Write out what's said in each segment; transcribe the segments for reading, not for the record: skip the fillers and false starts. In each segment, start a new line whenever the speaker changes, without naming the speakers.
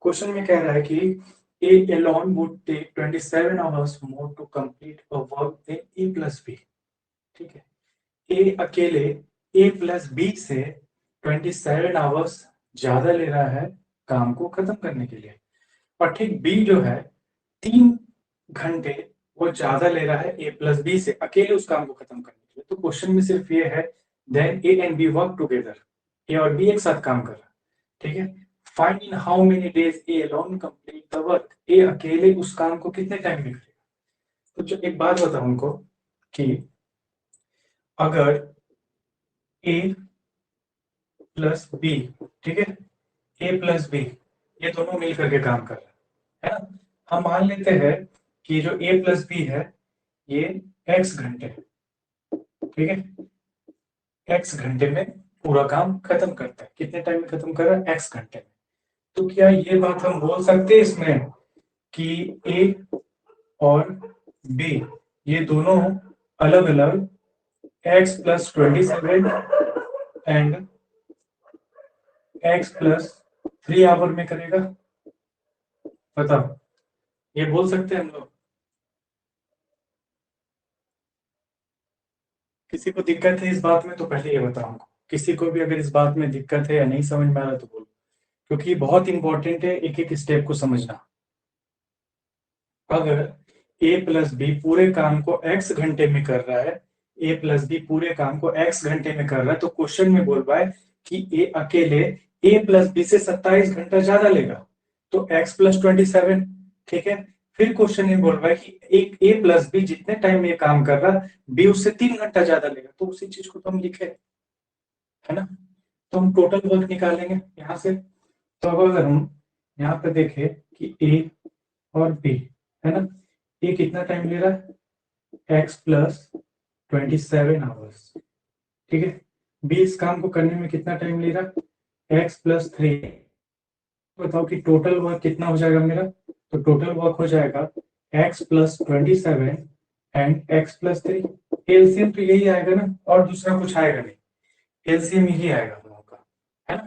Question में कह रहा है कि ए alone would take 27 hours more to complete a work than a plus b। ठीक है, ए अकेले ए प्लस बी से 27 आवर्स ज्यादा ले रहा है काम को खत्म करने के लिए, और ठीक बी जो है 3 घंटे वो ज्यादा ले रहा है ए प्लस बी से अकेले उस काम को खत्म करने के लिए। तो क्वेश्चन में सिर्फ ये है then A and B work together, A और बी एक साथ काम कर रहा है। ठीक है, find in how many days A alone complete the work, A अकेले उस काम को कितने टाइम में करेगा। तो जो एक बात बताऊं उनको कि अगर ए प्लस बी, ठीक है, ए प्लस बी ये दोनों मिलकर के काम कर रहे हैं, है ना। हम मान लेते हैं कि जो ए प्लस बी है ये एक्स घंटे, ठीक है, एक्स घंटे में पूरा काम खत्म करता है। कितने टाइम में खत्म कर रहा है? एक्स घंटे में। तो क्या ये बात हम बोल सकते हैं इसमें कि ए और बी ये दोनों अलग अलग x plus 27 and x plus 3 hour में करेगा? बताओ, ये बोल सकते हैं हम लोग? किसी को दिक्कत है इस बात में तो पहले ये बताओ हमको। किसी को भी अगर इस बात में दिक्कत है या नहीं समझ में आ रहा तो बोलो, क्योंकि बहुत इंपॉर्टेंट है एक एक स्टेप को समझना। अगर ए प्लस बी पूरे काम को एक्स घंटे में कर रहा है, ए प्लस बी पूरे काम को एक्स घंटे में कर रहा है, तो क्वेश्चन में बोल रहा है कि ए अकेले ए प्लस बी से 27 घंटा ज्यादा लेगा, तो एक्स प्लस 27। ठीक है, फिर क्वेश्चन में बोल रहा है कि एक ए प्लस बी जितने टाइम में ये काम कर रहा है बी उससे 3 घंटा ज्यादा लेगा, तो उसी चीज को तो हम लिखे, है ना। तो हम टोटल वर्क निकालेंगे यहां से। तो अब अगर हम यहाँ पे देखें कि ए और बी, है ना, ये कितना टाइम ले रहा है? X plus 27 hours. ठीक है, बी इस काम को करने में कितना टाइम ले रहा है? X plus 3। बताओ कि टोटल वर्क कितना हो जाएगा मेरा? तो टोटल वर्क हो जाएगा x plus 27 and x plus 3। LCM तो यही आएगा ना, और दूसरा कुछ आएगा नहीं, एलसीएम यही आएगा हम लोगों का, है ना।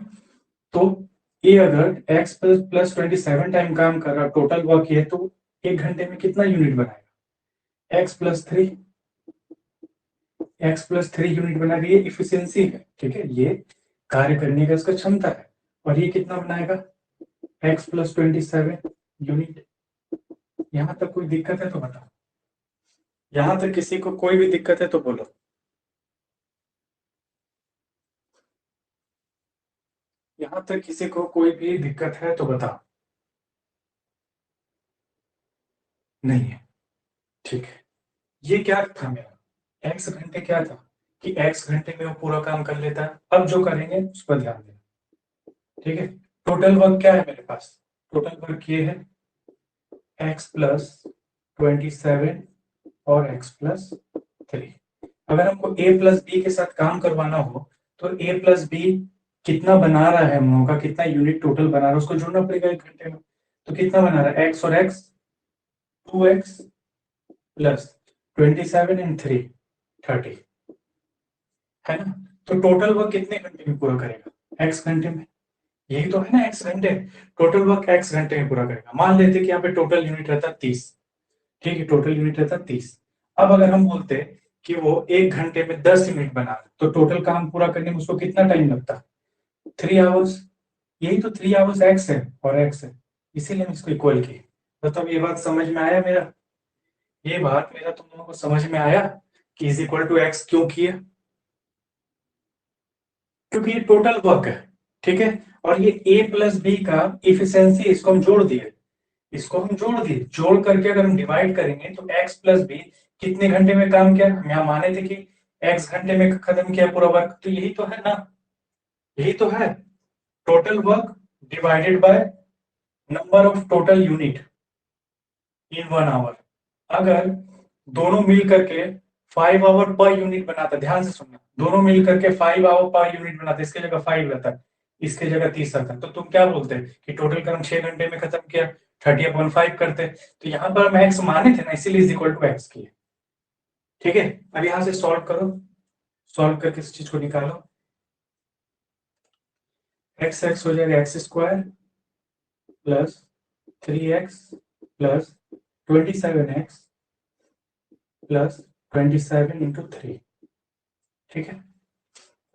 तो ये अगर x प्लस 27 टाइम काम कर रहा है, टोटल वर्क ये, तो 1 घंटे में कितना यूनिट बनाएगा? x प्लस 3 यूनिट बनाएगा। ये इफिशियंसी है, ठीक है, ये कार्य करने का इसका क्षमता है। और ये कितना बनाएगा? x plus 27 unit. यहां तक कोई दिक्कत है तो बताओ, यहां तक किसी को कोई भी दिक्कत है तो बोलो। यहां तक किसी को कोई भी दिक्कत है तो बताओ। नहीं है, ठीक है। ये क्या था मेरा? एक्स घंटे क्या था कि एक्स घंटे में वो पूरा काम कर लेता है। अब जो करेंगे उस पर ध्यान देना, ठीक है। टोटल वर्क क्या है मेरे पास? टोटल वर्क ये है एक्स प्लस 27 और एक्स प्लस 3। अगर हमको ए प्लस बी के साथ काम करवाना हो तो ए प्लस बी कितना बना रहा है हम लोगों का, कितना यूनिट टोटल बना रहा है उसको जोड़ना पड़ेगा 1 घंटे में। तो कितना बना रहा है? एक्स और एक्स, 2x प्लस 27 एंड 3 30, है ना। तो टोटल वर्क कितने घंटे में पूरा करेगा? एक्स घंटे में। यही तो है ना, एक्स घंटे। टोटल वर्क एक्स घंटे में पूरा करेगा। मान लेते कि यहाँ पे टोटल यूनिट रहता 30, ठीक है, टोटल यूनिट रहता 30। अब अगर हम बोलते कि वो 1 घंटे में 10 यूनिट बना रहा, तो टोटल काम पूरा करने में उसको कितना टाइम लगता? 3 आवर्स। यही तो 3 आवर्स एक्स है और एक्स है, इसीलिए हम इसको इक्वल किए। तो तब ये बात समझ में आया मेरा? ये बात मेरा तुम लोगों को समझ में आया कि इज इक्वल टू एक्स क्यों किया? क्योंकि ये टोटल वर्क है, ठीक है, और ये ए प्लस बी का इफिशियंसी, इसको हम जोड़ दिए, इसको हम जोड़ दिए, जोड़ करके अगर हम डिवाइड करेंगे तो एक्स प्लस बी कितने घंटे में काम किया? हम यहाँ माने थे कि एक्स घंटे में खत्म किया पूरा वर्क, तो यही तो है ना, यही तो है total work divided by number of total unit in 1 hour. अगर दोनों मिल करके 5 आवर पर यूनिट बनाता, ध्यान से सुनना, दोनों मिल करके 5 आवर पर यूनिट बनाते, इसके जगह 5 रहता है, इसके जगह 30 रहता है, तो तुम क्या बोलते कि टोटल काम 6 घंटे में खत्म किया, 30/5 करते। तो यहाँ पर हम एक्स माने थे ना, इसीलिए इज इक्वल टू एक्स किए, ठीक है। अब यहां से सॉल्व करो, सॉल्व करके इस चीज को निकालो। एक्स एक्स हो जाएगा x square plus 3x plus 27x plus 27 into 3। ठीक है,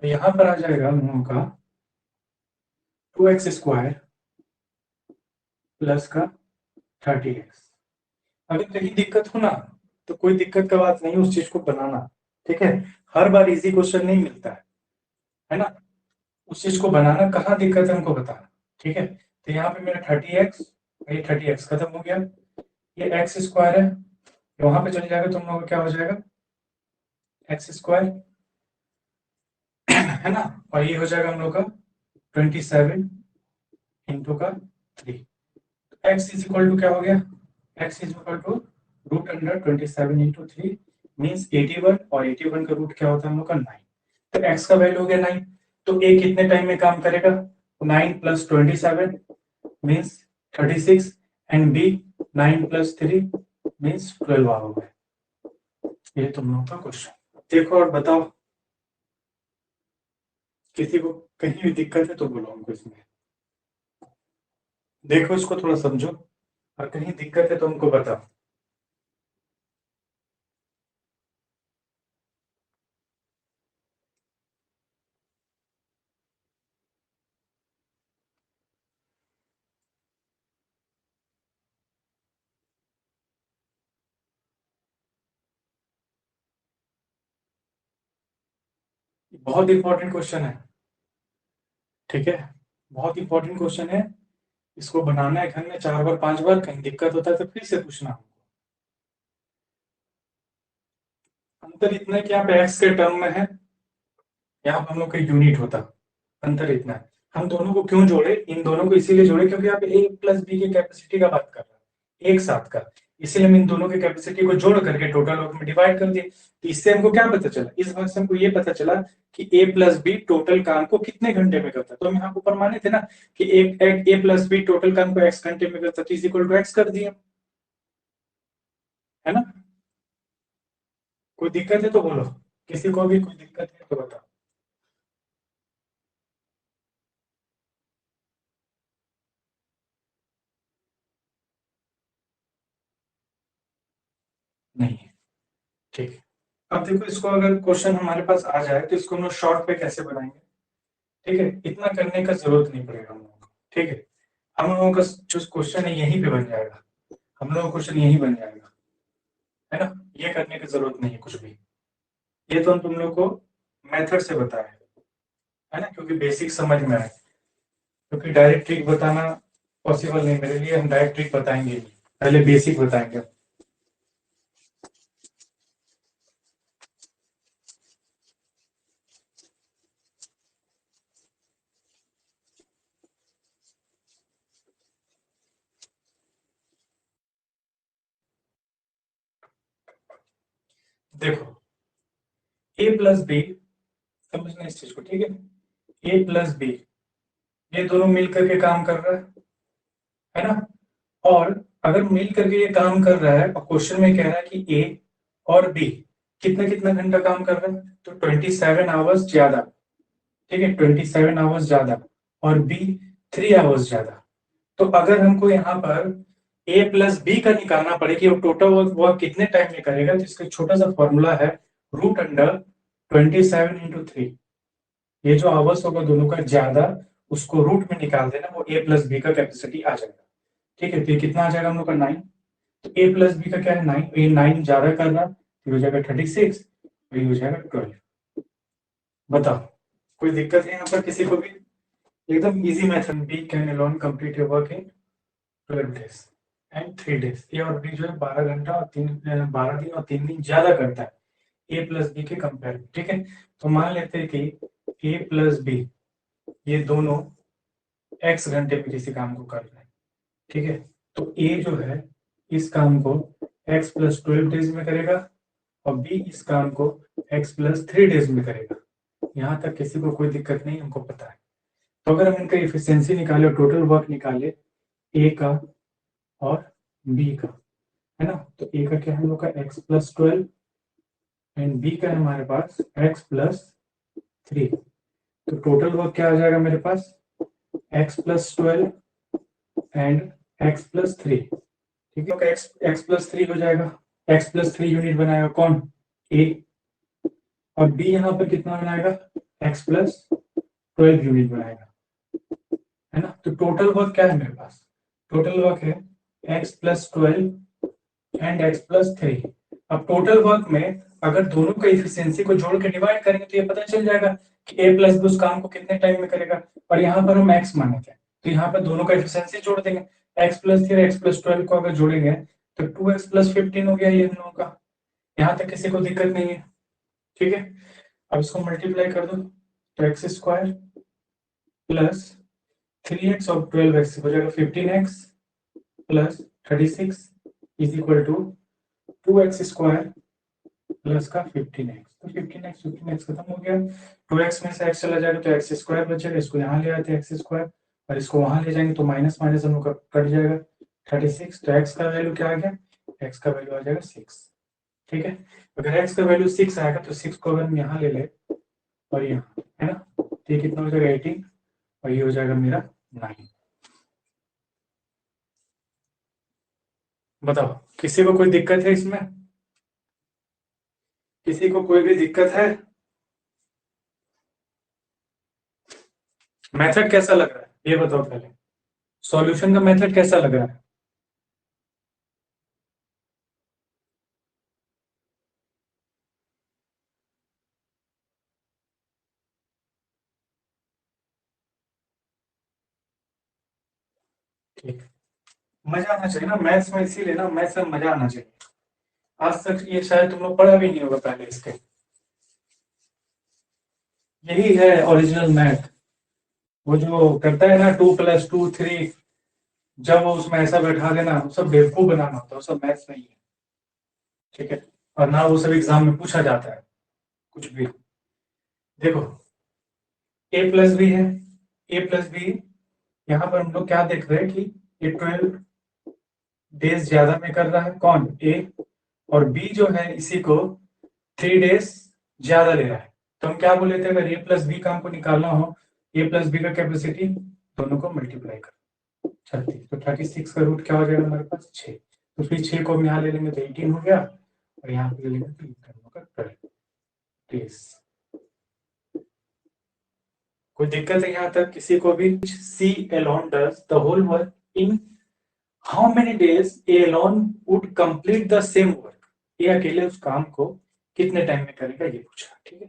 तो यहां पर आ जाएगा हम लोगों का 2x स्क्वायर प्लस का 30x। अगर कहीं दिक्कत हो ना तो कोई दिक्कत का बात नहीं, उस चीज को बनाना। ठीक है, हर बार इजी क्वेश्चन नहीं मिलता है ना, उस चीज को बनाना, कहाँ दिक्कत है हमको बताना। ठीक है, तो यहाँ पे मेरा 30x, ये 30x खत्म हो गया, ये एक्स स्क्वायर है, वहां पे चले जाएगा, तुम लोगों का क्या हो जाएगा एक्स स्क्वायर है ना, और ये हो जाएगा हम लोग का 27 इंटू का 3। एक्स इज इक्वल टू क्या हो गया, x is equal to root under 27 into 3 means 81, और 81 का रूट क्या होता है हम लोग का 9। तो एक्स का वैल्यू हो गया 9, तो ए कितने टाइम में काम करेगा, 9 plus 27 means 36 and B 9 plus 3 means 12 hour में। ये तुम लोगों का क्वेश्चन देखो और बताओ, किसी को कहीं भी दिक्कत है तो बोलो हमको इसमें, देखो इसको थोड़ा समझो, और कहीं दिक्कत है तो हमको बताओ। बहुत इंपॉर्टेंट क्वेश्चन है, ठीक है, बहुत इंपॉर्टेंट क्वेश्चन है, इसको बनाना है घर में 4 बार 5 बार, कहीं दिक्कत होता है तो फिर से पूछना। अंतर इतना है कि यहाँ पे एक्स के टर्म में है, यहाँ पे हम लोग का यूनिट होता, अंतर इतना है। हम दोनों को क्यों जोड़े, इन दोनों को इसीलिए जोड़े क्योंकि यहाँ पे ए प्लस बी की कैपेसिटी का बात कर रहा है एक साथ का, इसीलिए हम इन दोनों की कैपेसिटी को जोड़ करके टोटल वर्क में डिवाइड कर दिए। तो इससे हमको क्या पता चला, इस भाग से हमको ये पता चला कि ए प्लस बी टोटल काम को कितने घंटे में करता है। तो हम यहाँ ऊपर माने थे ना कि ए प्लस बी टोटल काम को एक्स घंटे में करता है, तो इज इक्वल टू एक्स कर दिया, है ना। कोई दिक्कत है तो बोलो, किसी को भी कोई दिक्कत है तो बताओ। नहीं है, ठीक है। अब देखो इसको, अगर क्वेश्चन हमारे पास आ जाए तो इसको हम लोग शॉर्ट पे कैसे बनाएंगे। ठीक है, इतना करने का जरूरत नहीं पड़ेगा हम लोगों को। ठीक है, हम लोगों का जो क्वेश्चन है यहीं पे बन जाएगा, हम लोगों का क्वेश्चन यहीं बन जाएगा, है ना। ये करने की जरूरत नहीं है कुछ भी, ये तो हम तुम लोग को मेथड से बताए है ना, क्योंकि बेसिक समझ में आए, क्योंकि डायरेक्ट ट्रिक बताना पॉसिबल नहीं मेरे लिए, हम डायरेक्ट ट्रिक बताएंगे नहीं, पहले बेसिक बताएंगे। देखो ए प्लस बी, समझना इस चीज को, ठीक है, ए प्लस बी ये दोनों मिल करके काम कर रहा है ना, और अगर मिल करके ये काम कर रहा है और क्वेश्चन में कह रहा है कि ए और बी कितना कितना घंटा काम कर रहा है, तो 27 आवर्स ज्यादा, ठीक है, 27 आवर्स ज्यादा, और बी 3 आवर्स ज्यादा। तो अगर हमको यहाँ पर ए प्लस बी का निकालना पड़े कि वो टोटल वर्क कितने टाइम में करेगा, तो इसका छोटा सा फॉर्मूला है रूट अंडर 27 इंटू 3। ये जो आवर्स होगा दोनों का ज्यादा, उसको रूट में निकाल देना, वो ए प्लस बी का कैपेसिटी आ जाएगा। ठीक है, तो ये कितना आ जाएगा हम लोग का 9, तो ए प्लस बी का क्या है 9, ये 9 ज्यादा कर रहा, तो हो जाएगा 36, तो ये हो जाएगा 12। बताओ कोई दिक्कत है यहाँ पर किसी को भी, एकदम easy method. B can alone complete your work in 12 days and 3 days। A और बी जो है 12 घंटा और 12 दिन और 3 दिन ज्यादा करता है ए प्लस बी के कंपेयर में। ठीक है, तो मान लेते हैं कि ए प्लस बी ये दोनों एक्स घंटे में किसी काम को कर रहे हैं। ठीक है, तो ए जो है इस काम को एक्स प्लस 12 डेज में करेगा, और बी इस काम को एक्स प्लस 3 डेज में करेगा। यहाँ तक किसी को कोई दिक्कत नहीं, हमको पता है। तो अगर हम इनका इफिशियंसी निकाले और टोटल वर्क निकाले ए का और बी का, है ना, तो ए का क्या है हम लोग का एक्स प्लस 12 एंड बी का है हमारे पास एक्स प्लस 3। तो टोटल वर्क क्या आ जाएगा मेरे पास, x plus 12 and x plus 3, ठीक है। x प्लस 3 हो जाएगा, x प्लस 3 यूनिट बनाएगा कौन, a, और b यहाँ पर कितना बनाएगा, x प्लस 12 यूनिट बनाएगा, है ना। तो टोटल वर्क क्या है मेरे पास, टोटल वर्क है x plus 12 and x plus 3। अब टोटल वर्क में अगर दोनों का इफिशियंसी को जोड़ के डिवाइड करेंगे तो ये पता चल जाएगा कि a प्लस बी उस काम को कितने टाइम में करेगा, और यहाँ पर हम x माने थे तो यहाँ पर दोनों का इफिशियंसी जोड़ देंगे, x प्लस 3 और x प्लस 12 को अगर जोड़ेंगे तो 2x प्लस 15 हो गया ये हम लोगों का। यहाँ तक किसी को दिक्कत नहीं है, ठीक है। अब इसको मल्टीप्लाई कर दो तो एक्स स्क्वायर प्लस 3x और 12x हो जाएगा 15x plus 36 is equal to 2x square plus का 15x। तो 15x खत्म हो गया, 2x में से x चला जाएगा तो एक्स स्क्वायर बचेगा, इसको यहाँ ले आते हैं एक्स स्क्वायर और इसको वहां ले जाएंगे तो माइनस माइनस हम लोग का कट जाएगा 36। तो x का वैल्यू क्या आ गया, x का वैल्यू आ जाएगा 6, ठीक है। अगर x का वैल्यू 6 आएगा तो 6 को अगर हम यहाँ ले ले और यहाँ, है ना, तो ये कितना हो जाएगा 18 और ये हो जाएगा मेरा 9। बताओ किसी को कोई दिक्कत है इसमें, किसी को कोई भी दिक्कत है, मेथड कैसा लग रहा है ये बताओ पहले, सॉल्यूशन का मेथड कैसा लग रहा है। ठीक, मजा आना चाहिए ना मैथ्स में, इसीलिए ना मैथ्स में मजा आना चाहिए। आज तक ये शायद तुम लोग पढ़ा भी नहीं होगा पहले इसके, यही है ओरिजिनल मैथ। वो जो करता है ना 2+2 3, जब वो उसमें ऐसा बैठा देना वो सब बेवकूफ बनाना होता है, वो सब मैथ्स नहीं है, ठीक है। और ना वो सब एग्जाम में पूछा जाता है कुछ भी। देखो a प्लस बी है, a प्लस बी, यहाँ पर हम लोग क्या देख रहे हैं कि ये 12 डेज ज्यादा में कर रहा है कौन, a, और b जो है इसी को 3 डेज ज्यादा ले रहा है। तो हम क्या बोले थे, अगर a प्लस बी का हमको निकालना हो, a प्लस बी का कैपेसिटी दोनों को मल्टीप्लाई कर 36, तो 36 का रूट क्या हो जाएगा हमारे पास 6, तो फिर 6 को हम यहाँ ले लेंगे तो 18 हो गया, और यहाँ पे ले लेंगे तो 12 डेज। कोई दिक्कत है यहाँ तक किसी को भी, C alone does the whole work in how many days A alone would complete the same work, ये अकेले उस काम को कितने टाइम में करेगा ये पूछा, ठीक है।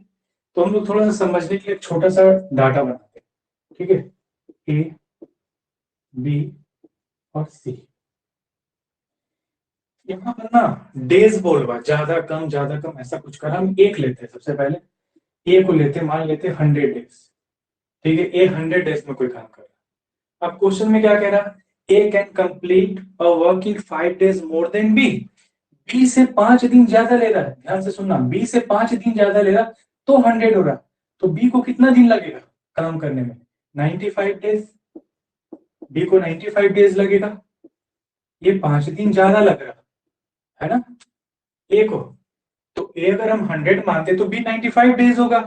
तो हम लोग थोड़ा सा समझने के लिए एक छोटा सा डाटा बनाते हैं, ठीक है। A, B और C, यहाँ पर ना डेज बोल रहा ज्यादा कम ऐसा कुछ कर, हम एक लेते हैं सबसे पहले, ए को लेते मान लेते 100 डेज, ठीक है। ए 100 डेज में कोई काम कर रहा है। अब क्वेश्चन में क्या कह रहा है, A can complete a work in 5 days more than B, B से 5 दिन ज्यादा ले रहा है, ध्यान से सुनना, बी से 5 दिन ज्यादा ले रहा तो 100 हो रहा, तो बी को कितना दिन लगेगा काम करने में, 95 डेज, बी को 95 डेज लगेगा, ये 5 दिन ज्यादा लग रहा है ना ए को, तो ए अगर हम 100 मानते तो बी 95 डेज होगा,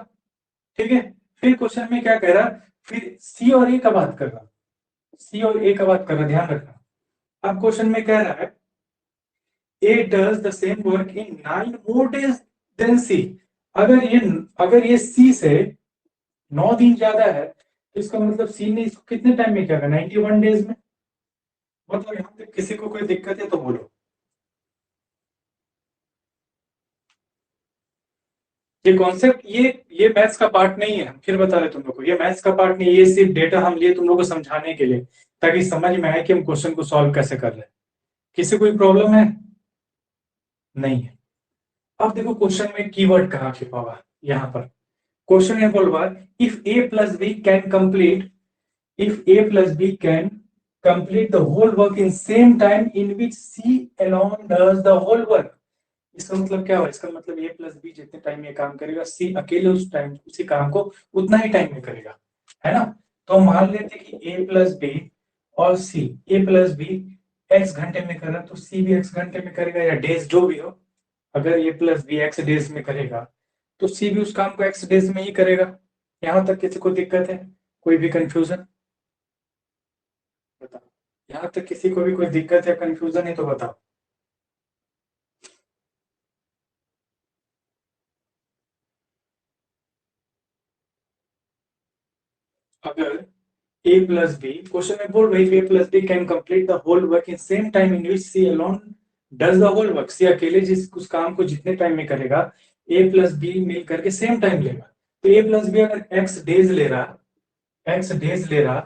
ठीक है। फिर क्वेश्चन में क्या कह रहा, फिर सी और ए का बात कर रहा, सी और ए का बात कर रहा, ध्यान रखना। अब क्वेश्चन में कह रहा है A does the same work in 9 more days than C, अगर ये सी से 9 दिन ज्यादा है तो इसका मतलब सी ने इसको कितने टाइम में किया, 91 डेज में। मतलब यहाँ पे किसी को कोई दिक्कत है तो बोलो। ये कॉन्सेप्ट ये मैथ्स का पार्ट नहीं है, फिर बता रहे तुम लोग को, ये मैथ्स का पार्ट नहीं है, ये सिर्फ डेटा हम लिए तुम लोग को समझाने के लिए, ताकि समझ में आए कि हम क्वेश्चन को सॉल्व कैसे कर रहे हैं। किसी कोई प्रॉब्लम है, नहीं है। अब देखो क्वेश्चन में कीवर्ड कहाँ छिपा हुआ, यहाँ पर क्वेश्चन में बोल रहा है if A plus B can complete, if A plus B can complete the whole work in same time in which C alone does the whole work, इसका मतलब क्या हुआ, इसका मतलब A plus B जितने टाइम में काम करेगा C अकेले उस टाइम उसी काम को उतना ही टाइम में करेगा, है ना। तो हम मान लेते कि A plus B और C, A plus B x घंटे में कर रहा तो C भी x घंटे में करेगा, या डेज जो भी हो, अगर A plus B x days में करेगा तो C भी उस काम को x डेज में ही करेगा। यहाँ तक किसी को दिक्कत है, कोई भी कंफ्यूजन बताओ। यहाँ तक किसी को भी कोई दिक्कत या कंफ्यूजन है तो बताओ। अगर a plus b, क्वेश्चन में बोल रही a plus b can complete the whole work in same time in which c alone does the whole work, C अकेले जिस उस काम को जितने टाइम में करेगा a plus b मिल करके सेम टाइम लेगा। तो a plus b अगर x डेज ले रहा, x डेज ले रहा,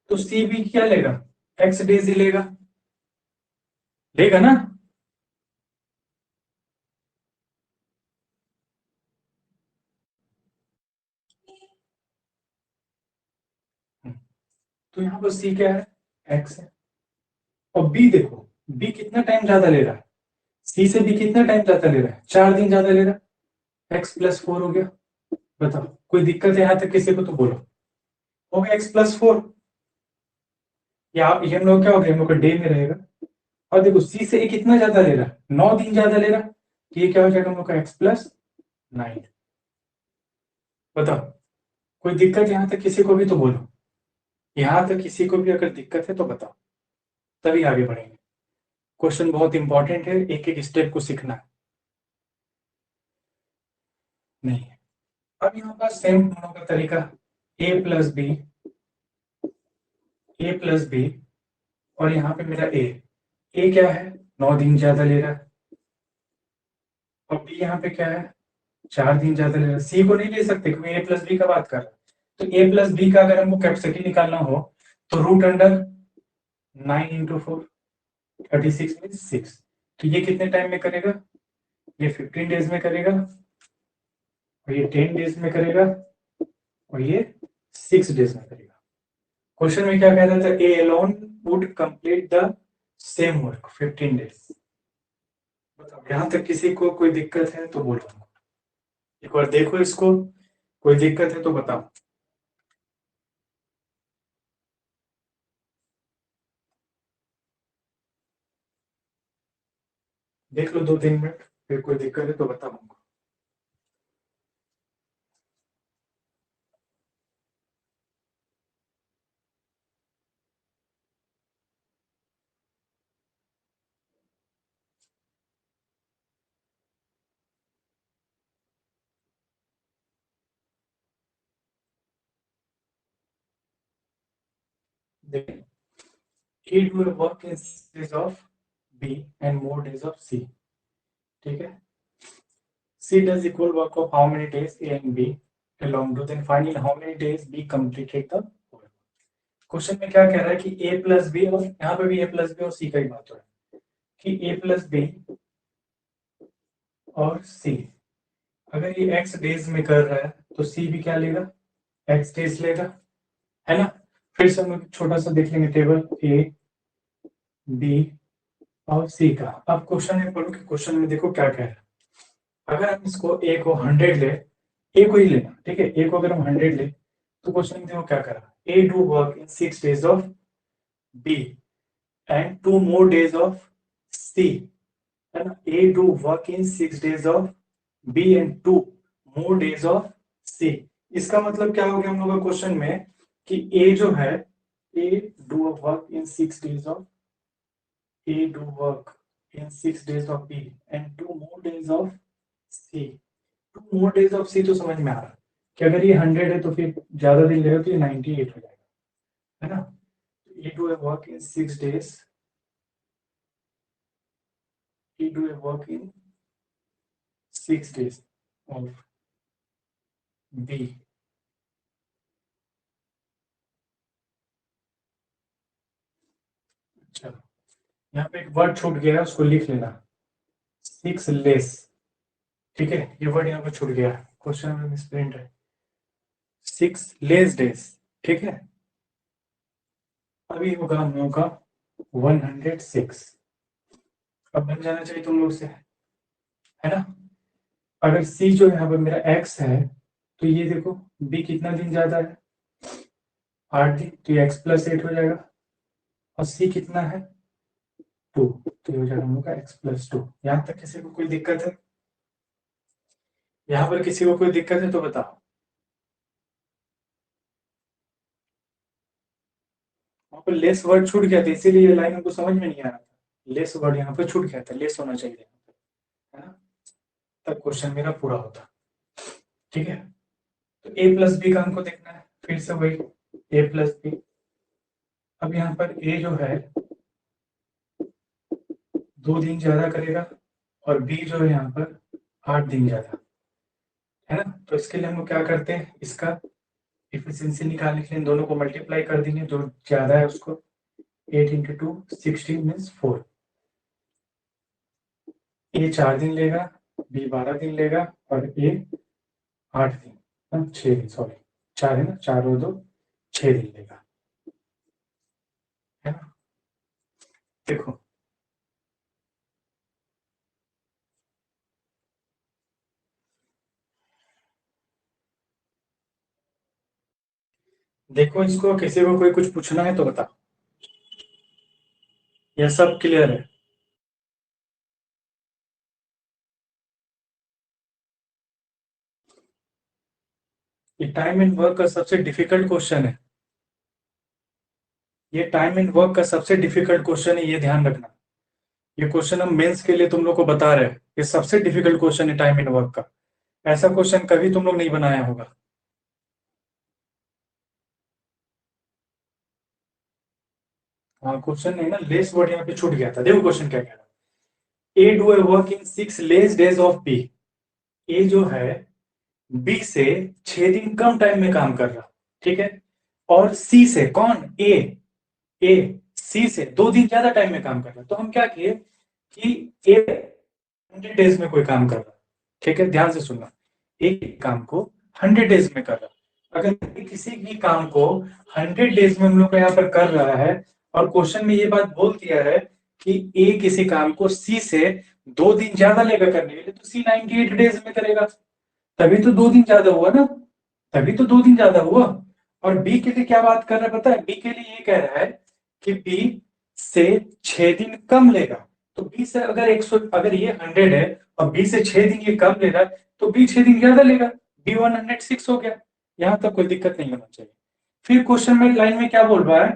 तो c भी क्या लेगा, x डेज ही लेगा, लेगा ना। तो यहाँ पर c क्या है, x है। और b देखो, b कितना टाइम ज्यादा ले रहा है, c से b कितना टाइम ज्यादा ले रहा है, 4 दिन ज्यादा ले रहा है, x प्लस 4 हो गया। बताओ कोई दिक्कत है यहाँ तक किसी को तो बोलो। हो गया x प्लस 4, या ये हम लोग क्या हो गया, हम लोग का डे में रहेगा। और देखो सी से ए कितना ज्यादा ले रहा है, 9 दिन ज्यादा ले रहा है, तो ये क्या हो जाएगा हम लोग का x प्लस 9। बताओ कोई दिक्कत यहाँ तक किसी को भी तो बोलो, यहाँ तक किसी को भी अगर दिक्कत है तो बताओ, तभी आगे बढ़ेंगे। क्वेश्चन बहुत इंपॉर्टेंट है, एक एक स्टेप को सीखना है। नहीं है। अब यहाँ पर सेम हम लोग का तरीका, a plus B, A plus B, और यहाँ पे मेरा ए क्या है, 9 दिन ज्यादा ले रहा है, और बी यहाँ पे क्या है, 4 दिन ज्यादा ले रहा है। सी को नहीं ले सकते क्योंकि ए प्लस बी का बात कर रहा है। तो ए प्लस बी का अगर हमको कैपेसिटी निकालना हो तो रूट अंडर 9 × 4, 36 मीन 6। तो ये कितने टाइम में करेगा, ये 15 डेज में करेगा, और ये 10 डेज में करेगा, और ये 6 डेज में करेगा। क्वेश्चन में क्या कह रहा था, A alone would complete the same work 15 days. बताओ यहाँ तक किसी को कोई दिक्कत है तो बोलो, एक बार देखो इसको, कोई दिक्कत है तो बताओ। देख लो 2-3 मिनट, फिर कोई दिक्कत है तो बताओ। देखिए, A do a work in 6 days of B and more days of C, ठीक है। C does equal work of how many days A and B along to, then find in how many days B completed the work। Question में क्या कह रहा है कि A plus B, और यहाँ पे भी A प्लस बी और C का ही बात हो रहा है कि A प्लस बी और C, अगर ये X डेज में कर रहा है तो C भी क्या लेगा, X डेज लेगा, है ना। फिर से हम लोग छोटा सा देख लेंगे टेबल A B और C का। अब क्वेश्चन में पढ़ो कि क्वेश्चन में देखो क्या कह रहा है। अगर हम इसको ए को 100 ले, ए को ही लेना, ठीक है, ए को अगर हम 100 ले तो क्वेश्चन में देखो क्या करा, A do work in 6 days of B and 2 more days of C, है ना। A do work in 6 days of B and 2 more days of C. इसका मतलब क्या हो गया हम लोग का क्वेश्चन में कि ए जो है, A do work in 6 days of, A do work in 6 days of B and 2 more days of C. 2 more days of C तो समझ में आ रहा है कि अगर ये 100 है तो फिर ज्यादा दिन लेगा तो ये 98 हो जाएगा, है ना। ये do a work in 6 days, ये do a work in 6 days of B. चलो यहाँ पे एक वर्ड छूट गया है, उसको लिख लेना, 6 लेस, ठीक है। ये वर्ड यहाँ पे छूट गया है, क्वेश्चन में मिसप्रिंट है, 6 लेस डेज, ठीक है। अभी होगा हम लोगों का 106। अब बन जाना चाहिए तुम लोग से, है ना। अगर सी जो यहाँ पर मेरा एक्स है तो ये देखो बी कितना दिन ज्यादा है, 8 दिन, तो ये एक्स प्लस 8 हो जाएगा। और सी कितना है, 2, तो ये हो जाएगा हम लोग का एक्स प्लस 2। यहाँ तक किसी को कोई दिक्कत है, यहाँ पर किसी को कोई दिक्कत है तो बताओ। पर लेस वर्ड छूट गया था, इसीलिए ये लाइन हमको समझ में नहीं आ रहा था। लेस वर्ड यहाँ पे छूट गया था, लेस होना चाहिए यहाँ पे, है ना, तब क्वेश्चन मेरा पूरा होता। ठीक है, तो a प्लस बी का हमको देखना है, फिर से वही a प्लस बी। अब यहाँ पर a जो है 2 दिन ज्यादा करेगा और b जो है यहाँ पर 8 दिन ज्यादा, है ना। तो इसके लिए हम लोग क्या करते हैं, इसका इफिशियंसी निकालने के लिए इन दोनों को मल्टीप्लाई कर देंगे, जो ज्यादा है उसको 8 इंटू 2 16 मीन्स 4। ए 4 दिन लेगा, बी 12 दिन लेगा और ए 8 दिन, 6 दिन, सॉरी 4 है ना, 4 और 2 6 दिन लेगा, है ना। देखो देखो इसको, किसी को कोई कुछ पूछना है तो बता, यह सब क्लियर है। ये टाइम एंड वर्क का सबसे डिफिकल्ट क्वेश्चन है, ये टाइम एंड वर्क का सबसे डिफिकल्ट क्वेश्चन है, ये ध्यान रखना। ये क्वेश्चन हम मेंस के लिए तुम लोग को बता रहे हैं, ये सबसे डिफिकल्ट क्वेश्चन है टाइम एंड वर्क का। ऐसा क्वेश्चन कभी तुम लोग नहीं बनाया होगा। हाँ, क्वेश्चन नहीं ना, लेस वर्ड यहाँ पे छूट गया था। देखो क्वेश्चन क्या कह रहा है, A do a work in 6 less days of B. A जो है बी से 6 दिन कम टाइम में काम कर रहा, ठीक है। और सी से, कौन, ए सी से 2 दिन ज्यादा टाइम में काम कर रहा। तो हम क्या किए कि ए 100 डेज में कोई काम कर रहा, ठीक है, ध्यान से सुनना। एक काम को 100 डेज में कर रहा, अगर किसी भी काम को 100 डेज में हम लोग यहाँ पर कर रहा है और क्वेश्चन में ये बात बोल दिया है कि ए किसी काम को सी से 2 दिन ज्यादा लेगा करने के लिए, तो सी 98 डेज में करेगा, तभी तो 2 दिन ज्यादा हुआ ना, तभी तो 2 दिन ज्यादा हुआ। और बी के लिए क्या बात कर रहा है पता है, बी के लिए ये कह रहा है कि बी से 6 दिन कम लेगा। तो बी से अगर 100, अगर ये 100 है और बी से 6 दिन ये कम ले रहा है, तो बी 6 दिन ज्यादा लेगा, बी 106 हो गया। यहां तक कोई दिक्कत नहीं होना चाहिए। फिर क्वेश्चन में लाइन में क्या बोल रहा है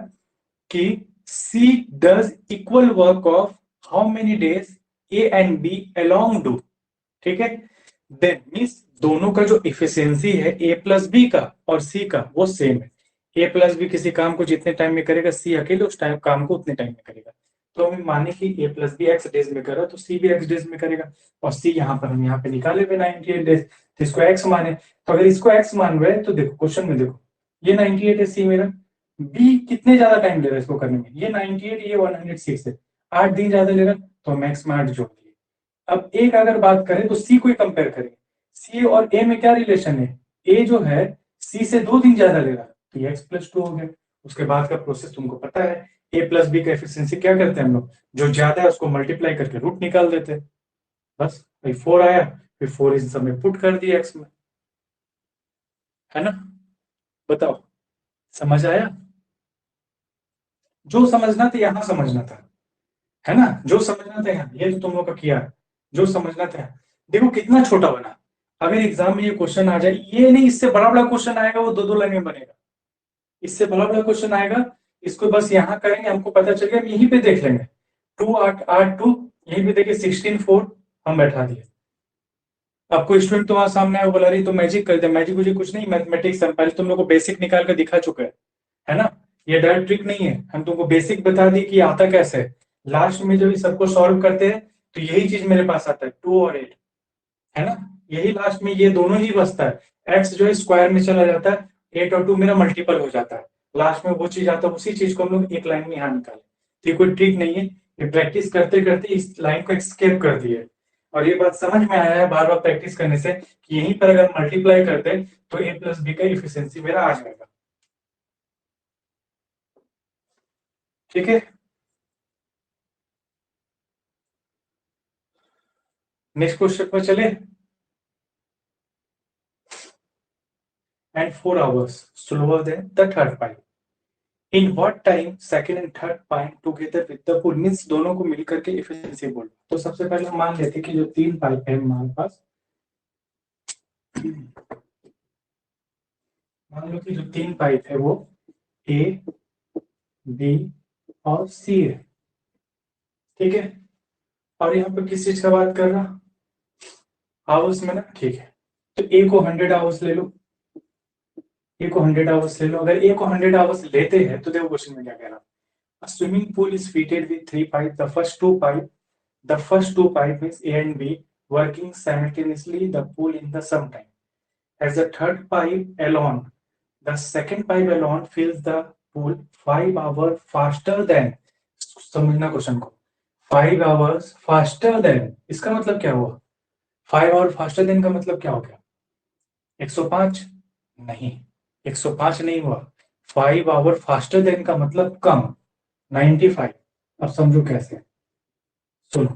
कि C does equal work of how many days A and B along do, ठीक है। देन मीन्स दोनों का जो इफिशियंसी है ए प्लस बी का और सी का वो सेम है। ए प्लस बी किसी काम को जितने टाइम में करेगा, सी अकेले उस टाइम काम को उतने टाइम में करेगा। तो हम माने कि A plus B x days में कर रहा, तो सी भी एक्स डेज में करेगा। और सी यहाँ पर हम यहाँ पे निकाले हुए 98 डेज, तो इसको एक्स माने। तो अगर इसको एक्स मान रहे हैं तो देखो क्वेश्चन में, देखो ये 98 है सी मेरा, बी कितने ज्यादा टाइम ले रहा है इसको करने में, ये 98, ये 106 है, 8 दिन ज्यादा ले रहा, तो हम एक्स में 8 जोड़ दिए। अब ए का अगर बात करें तो सी को ही कंपेयर करें, सी और ए में क्या रिलेशन है, ए जो है सी से 2 दिन ज्यादा ले रहा, तो ये एक्स प्लस 2 हो गया। उसके बाद का प्रोसेस तुमको पता है, ए प्लस बी का एफिशिएंसी क्या करते हैं हम लोग, जो ज्यादा है उसको मल्टीप्लाई करके रूट निकाल देते हैं, बस भाई 4 आया, फिर 4 इस समय पुट कर दिया एक्स में, है ना। बताओ, समझ आया। जो समझना था यहाँ समझना था, है ना, जो समझना था यहाँ, ये तो तुम लोग का किया, जो समझना था। देखो कितना छोटा बना। अगर एग्जाम में ये क्वेश्चन आ जाए, ये नहीं, इससे बड़ा बड़ा क्वेश्चन आएगा, वो 2-2 लाइन में बनेगा, इससे बड़ा बड़ा क्वेश्चन आएगा, इसको बस यहाँ करेंगे, हमको पता चल गया, यहीं पे देख लेंगे 2 8 8 2, यहीं पे देखिए 16 4 हम बैठा दिए। आपको स्टूडेंट तुम्हारे सामने आया, बोला रही तो मैजिक कर दे, मैजिक मुझे कुछ नहीं, मैथमेटिक्स हम पहले तुम लोग को बेसिक निकाल कर दिखा चुके हैं, है ना। ये डायरेक्ट ट्रिक नहीं है, हम तुमको बेसिक बता दी कि आता कैसे है। लास्ट में जब इस सबको सॉल्व करते हैं तो यही चीज मेरे पास आता है, 2 और 8, है ना। यही लास्ट में ये दोनों ही बचता है, एक्स जो है स्क्वायर में चला जाता है, 8 और 2 मेरा मल्टीपल हो जाता है, लास्ट में वो चीज आता है, उसी चीज को हम लोग एक लाइन में यहाँ निकाले। तो ये कोई ट्रिक नहीं है, ये प्रैक्टिस करते करते इस लाइन को स्केप कर दिए। और ये बात समझ में आया है बार बार प्रैक्टिस करने से कि यहीं पर अगर मल्टीप्लाई करते तो ए प्लस बी का इफिशियंसी मेरा आ जाएगा, ठीक है। नेक्स्ट क्वेश्चन पर चले। And 4 hours slower than the third pi, in what time second and third pi together with the full, means दोनों को मिलकर के इफिशियंसी बोल। तो सबसे पहले हम मान लेते कि जो 3 पाइप है हमारे पास, मान लो कि जो 3 पाइप है वो ए बी और सी है, ठीक है। और यहाँ पे किस चीज का बात कर रहा, आवर्स में ना, ठीक है। तो ए को 100 आवर्स ले लो, ए को 100 आवर्स ले लो। अगर ए को 100 आवर्स लेते हैं तो देखो क्वेश्चन में क्या कह रहा, a swimming pool is fitted with 3 pipes. The first two pipe means A and B working simultaneously the pool in the same time. As the third pipe alone, the second pipe alone fills the pool 5 hours faster than, समझना question को, 5 hours faster than, इसका मतलब क्या हुआ, 5 hours faster than का मतलब क्या हो गया, 105? नहीं, 105 नहीं हुआ। 5 hours faster than का मतलब कम, 95। अब समझो कैसे, सुनो,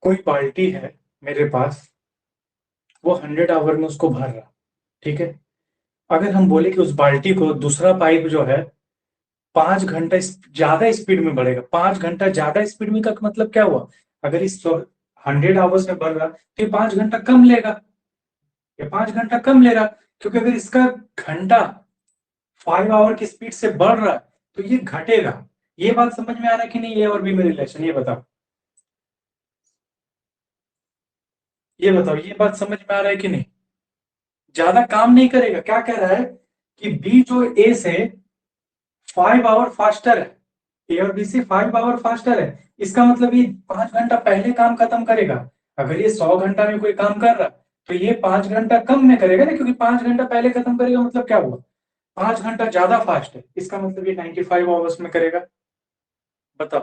कोई बाल्टी है मेरे पास, वो 100 आवर में उसको भर रहा, ठीक है। अगर हम बोले कि उस बाल्टी को दूसरा पाइप जो है 5 घंटा ज्यादा स्पीड में बढ़ेगा, 5 घंटा ज्यादा स्पीड में का मतलब क्या हुआ, अगर इस 100 आवर्स में बढ़ रहा तो ये 5 घंटा कम लेगा, ये 5 घंटा कम ले रहा, क्योंकि अगर इसका घंटा 5 आवर की स्पीड से बढ़ रहा है तो ये घटेगा। ये बात समझ में आ रहा है कि नहीं, ये और बी में रिलेशन, ये बताओ, ये बताओ, ये बात समझ में आ रहा है कि नहीं, ज्यादा काम नहीं करेगा। क्या कह रहा है कि बी जो ए से 5 आवर फास्टर है, ए और बी से 5 आवर फास्टर है, इसका मतलब ये 5 घंटा पहले काम खत्म करेगा। अगर ये 100 घंटा में कोई काम कर रहा तो ये 5 घंटा कम में करेगा ना, क्योंकि 5 घंटा पहले खत्म करेगा, मतलब क्या हुआ, 5 घंटा ज्यादा फास्ट है, इसका मतलब ये 95 आवर्स में करेगा। बताओ,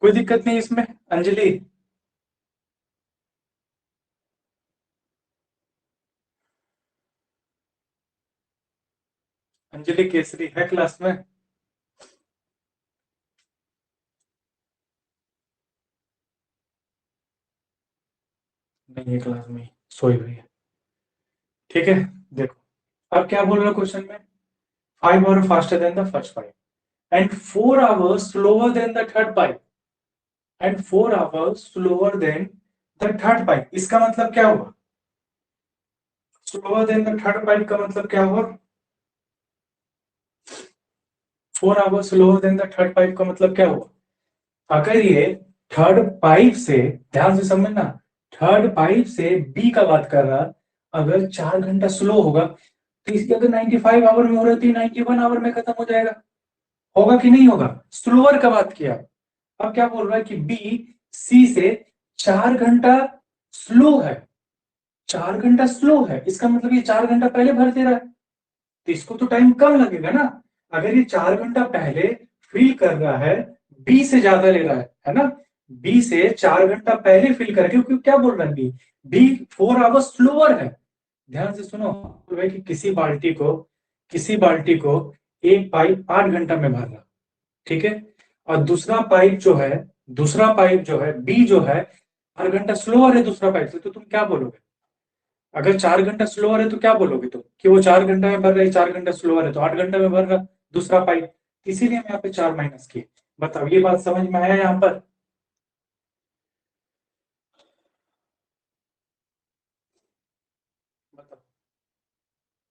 कोई दिक्कत नहीं इसमें अंजलि? अंजलि केसरी है क्लास में? नहीं है क्लास में, सोई हुई है, ठीक है। देखो अब क्या बोल रहा क्वेश्चन में, 5 our faster than the first pipe and 4 hours slower then the third pipe, and 4 hours slower then the third pipe, इसका मतलब क्या हुआ, slower then the third pipe का मतलब क्या हुआ, 4 hours slower then the third pipe का मतलब क्या हुआ, अगर ये थर्ड पाइप से, ध्यान से समझना, थर्ड पाइप से बी का बात कर रहा, अगर 4 घंटा स्लो होगा तो इसकी अगर 95 आवर में हो रहा है तो 91 आवर में खत्म हो जाएगा, होगा कि नहीं होगा, स्लोअर का बात किया। अब क्या बोल रहा है कि बी सी से 4 घंटा स्लो है, 4 घंटा स्लो है, इसका मतलब ये 4 घंटा पहले भर दे रहा है, तो इसको तो टाइम कम लगेगा ना। अगर ये 4 घंटा पहले फिल कर रहा है, बी से ज्यादा ले रहा है ना, बी से 4 घंटा पहले फिल कर, क्योंकि क्या बोल रहा है बी, बी 4 आवर स्लोअर है। ध्यान से सुनो, बोल रहा है कि किसी बाल्टी को एक पाइप 8 घंटा में भर रहा, ठीक है। और दूसरा पाइप जो है बी जो है 4 घंटा स्लोअर है दूसरा पाइप से, तो तुम क्या बोलोगे, अगर 4 घंटा स्लोअर है तो क्या बोलोगे तुम, कि वो 4 घंटा में भर रहा है, 4 घंटा स्लोअर है तो 8 घंटा में भर रहा दूसरा पाइप, इसीलिए हम यहाँ पे 4 माइनस किए। बताओ, ये बात समझ में आया यहाँ पर? बताओ,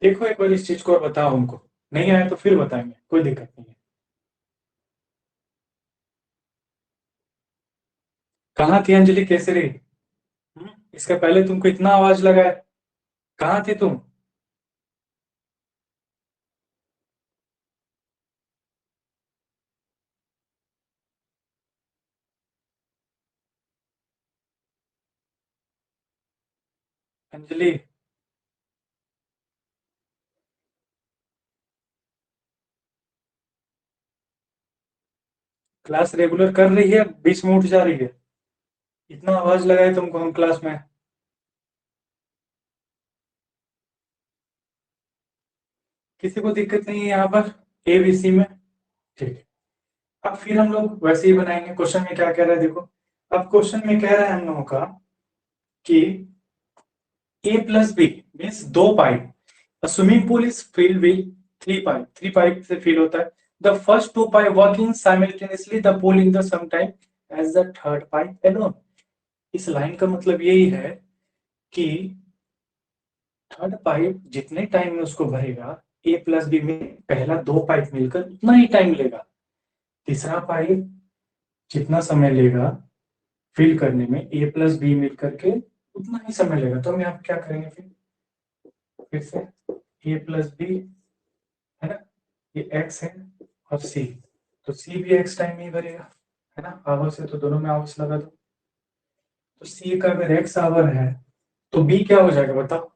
देखो एक बार इस चीज को और बताओ हमको, नहीं आया तो फिर बताएंगे, कोई दिक्कत नहीं है। कहाँ थी अंजलि केसरी? इसका पहले तुमको इतना आवाज लगा है, कहाँ थी तुम? अंजलि, क्लास रेगुलर कर रही है, बीच में उठ जा रही है, इतना आवाज लगा है तुमको हम क्लास में? किसी को दिक्कत नहीं है यहाँ पर एबीसी में? ठीक है। अब फिर हम लोग वैसे ही बनाएंगे, क्वेश्चन में क्या कह रहा है देखो। अब क्वेश्चन में कह रहा है हम लोगों का कि A plus B means 2 pipe, swimming pool is filled with 3 pipe, 3 pipe से फिल होता है, the first 2 pipe working simultaneously the pool in the same time as the third pipe alone. इस लाइन का मतलब यही है कि थर्ड पाइप जितने टाइम में उसको भरेगा ए प्लस बी में पहला 2 पाइप मिलकर उतना ही टाइम लेगा, तीसरा पाइप जितना समय लेगा फिल करने में ए प्लस बी मिल करके उतना ही समय लेगा। तो हम यहाँ पे क्या करेंगे, फिर से ए प्लस बी है ना, ये एक्स है और सी, तो सी भी एक्स टाइम में ही भरेगा है ना, आवर्स है तो दोनों में आवर्स लगा दो। तो सी का अगर एक्स आवर है तो बी क्या हो जाएगा बताओ,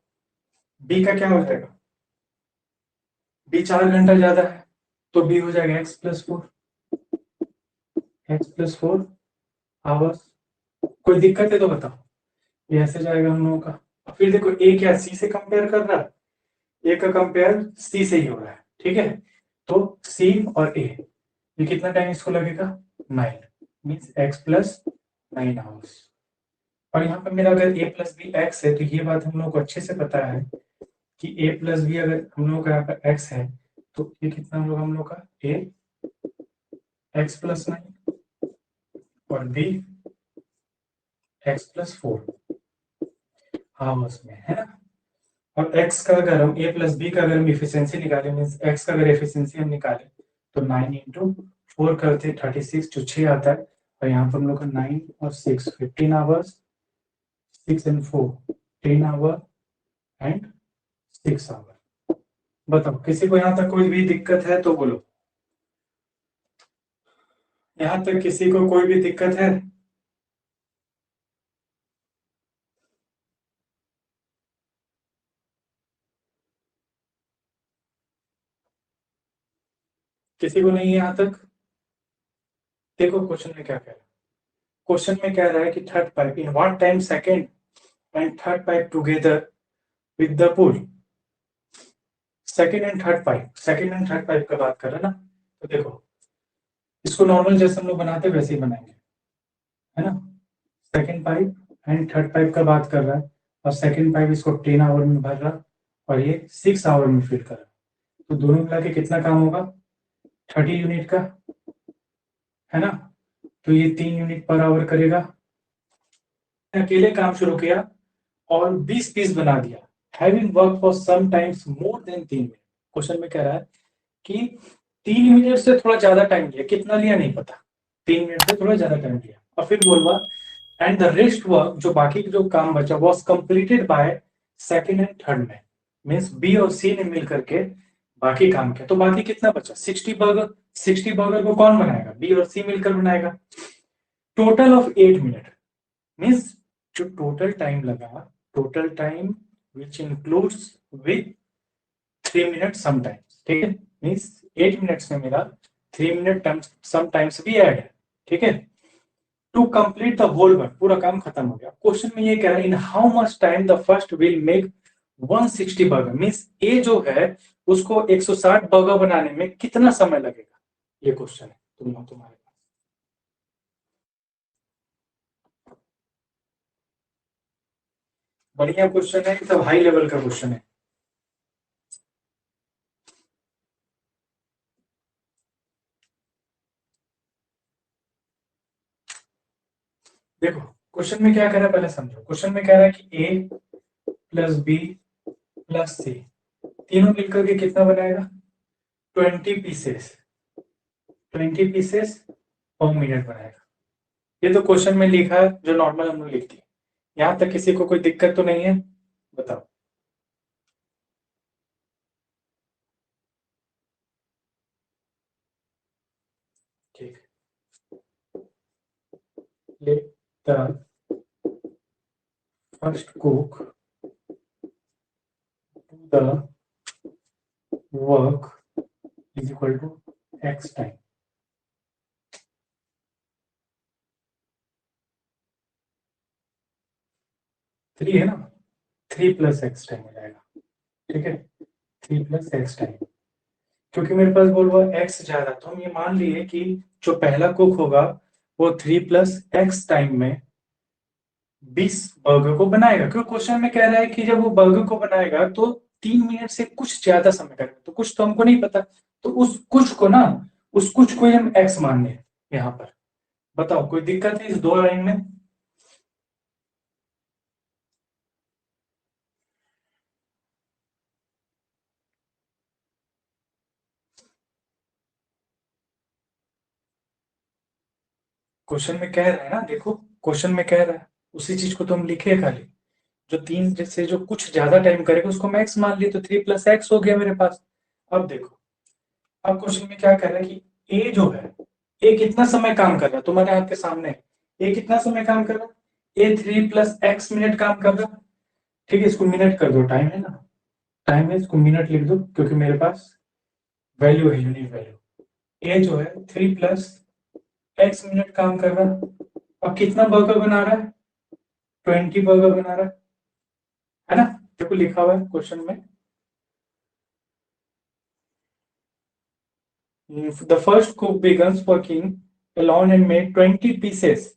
बी का क्या हो जाएगा, बी 4 घंटा ज्यादा है तो बी हो जाएगा x+4, x+4 आवर्स। कोई दिक्कत है तो बताओ, ये ऐसे जाएगा हम लोगों का। और फिर देखो ए क्या सी से कंपेयर कर रहा है, ए का कंपेयर सी से ही हो रहा है, ठीक है। तो सी और ए, ये कितना टाइम इसको लगेगा, 9, मीन्स x+9 आवर्स। और यहाँ पे मेरा अगर ए प्लस बी एक्स है तो ये बात हम लोग को अच्छे से पता है कि ए प्लस बी अगर हम लोग का यहाँ पर एक्स है तो ये कितना हम लोग का ए x+9 और बी x+4 आवर्स में है ना। और x का अगर हम a प्लस बी का अगर हम इफिशियंसी निकालें, मीन्स x का अगर एफिशिएंसी हम निकालें तो 9 × 4 करते 36 जो 6 आता है, और यहाँ पर हम लोग का 9 और 6 15 hours, 6 and 4 10 hour and 6 hour. बताओ किसी को यहाँ तक कोई भी दिक्कत है तो बोलो, यहाँ तक किसी को कोई भी दिक्कत है? किसी को नहीं है यहाँ तक? देखो क्वेश्चन में क्या कह रहा है, क्वेश्चन में कह रहा है कि third pipe in what time second and third pipe together with the pool. Second and third pipe का बात कर रहे हैं ना, तो देखो इसको नॉर्मल जैसे हम लोग बनाते हैं वैसे ही बनाएंगे है ना। Second pipe and third pipe का बात कर रहा है, और सेकंड पाइप इसको 10 आवर में भर रहा और ये 6 आवर में फिल कर रहा, तो दोनों मिला के कितना काम होगा, 30 यूनिट का है ना। तो ये 3 यूनिट पर आवर करेगा। अकेले काम शुरू किया और 20 पीस बना दिया, having work for some times more than 3 minute. Question में कह रहा है कि 3 मिनट से थोड़ा ज्यादा टाइम लिया, कितना लिया नहीं पता, 3 मिनट से थोड़ा ज्यादा टाइम लिया। और फिर बोलवा एंड द रेस्ट वर्क, जो बाकी जो काम बचा was completed by second and third में, मीन्स बी और सी ने मिल करके बाकी काम किया। तो बाकी कितना बचा, 60 बर्गर। 60 बर्गर को कौन बनाएगा, बी और सी मिलकर बनाएगा। टोटल ऑफ 8 मिनट, मीन्स जो टोटल टाइम लगा, total time which includes with 3 minute sometimes, ठीक है। मीन्स 8 मिनट्स में मेरा 3 मिनट समटाइम्स भी ऐड है, ठीक है। To complete the whole work, पूरा काम खत्म हो गया। क्वेश्चन में ये कह रहा है in how much time the first will make 160 burger, means A जो है उसको 160 बर्गर बनाने में कितना समय लगेगा, ये क्वेश्चन है तुम्हारे पास। बढ़िया क्वेश्चन है, सब हाई लेवल का क्वेश्चन है। देखो क्वेश्चन में क्या कह रहा है पहले समझो। क्वेश्चन में कह रहा है कि ए प्लस बी प्लस सी तीनों मिलकर के कितना बनाएगा, 20 पीसेस, 20 पीसेस पर मिनट बनाएगा। ये तो क्वेश्चन में लिखा है जो नॉर्मल हम लोग लिखते हैं। यहां तक किसी को कोई दिक्कत तो नहीं है, बताओ। ठीक, let the first cook do the work is equal to x time। 3 है ना, 3 + x टाइम हो जाएगा, ठीक है। 3 + x टाइम, क्योंकि मेरे पास बोल रहा है x ज्यादा, तो हम ये मान लिए कि जो पहला कुक होगा वो 3 + x टाइम में 20 बर्गर को बनाएगा। क्योंकि क्वेश्चन में कह रहा है कि जब वो बर्गर को बनाएगा तो 3 मिनट से कुछ ज्यादा समय करेगा, तो कुछ तो हमको नहीं पता, तो उस कुछ को ना, उस कुछ को ही हम एक्स मान लें यहाँ पर। बताओ कोई दिक्कत है इस 2 लाइन में? क्वेश्चन में कह रहा है ना, देखो क्वेश्चन में कह रहा है, उसी चीज को तो हम लिखे खाली, जो 3 जैसे जो कुछ ज्यादा टाइम करेगा उसको मैक्स मान लिए, तो 3 + x हो गया मेरे पास। अब देखो, अब क्वेश्चन में क्या कह रहा है कि ए जो है, ए कितना समय काम कर रहा है तुम्हारे हाथ के सामने, ए कितना समय काम कर रहा है, ए 3 + x मिनट काम कर रहा है। ठीक है, इसको मिनट कर दो, टाइम है ना, टाइम है, इसको मिनट लिख दो क्योंकि मेरे पास वैल्यू है, यूनिट वैल्यू। ए जो है 3 + x मिनट काम कर रहा है। अब कितना बर्गर बना रहा है, 20 बर्गर बना रहा है ना। देखो लिखा हुआ है क्वेश्चन में, the first cook begins working alone and made 20 pieces,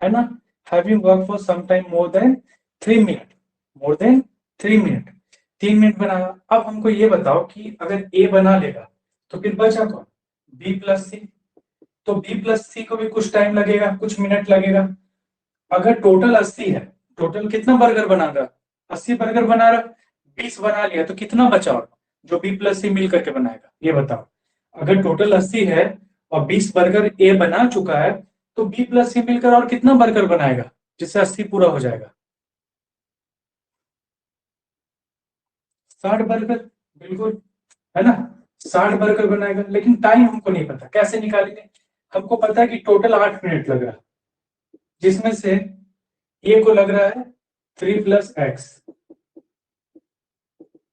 है ना, having worked for some time more than 3 minutes, more than 3 minutes, 3 minute बनाया। अब हमको ये बताओ कि अगर ए बना लेगा तो फिर बचा कौन, B + C। तो B + C को भी कुछ टाइम लगेगा, कुछ मिनट लगेगा। अगर टोटल 80 है, टोटल कितना बर्गर बना रहा, 80 बर्गर बना रहा, 20 बना लिया तो कितना बचा और जो B + C मिल करके बनाएगा, ये बताओ। अगर टोटल 80 है और 20 बर्गर ए बना चुका है, तो B + C मिलकर और कितना बर्गर बनाएगा जिससे 80 पूरा हो जाएगा, 60 बर्गर, बिल्कुल, है ना, 60 बर्गर बनाएगा। लेकिन टाइम हमको नहीं पता, कैसे निकालेंगे। हमको पता है कि टोटल 8 मिनट लग रहा है, जिसमें से ए को लग रहा है 3 + x,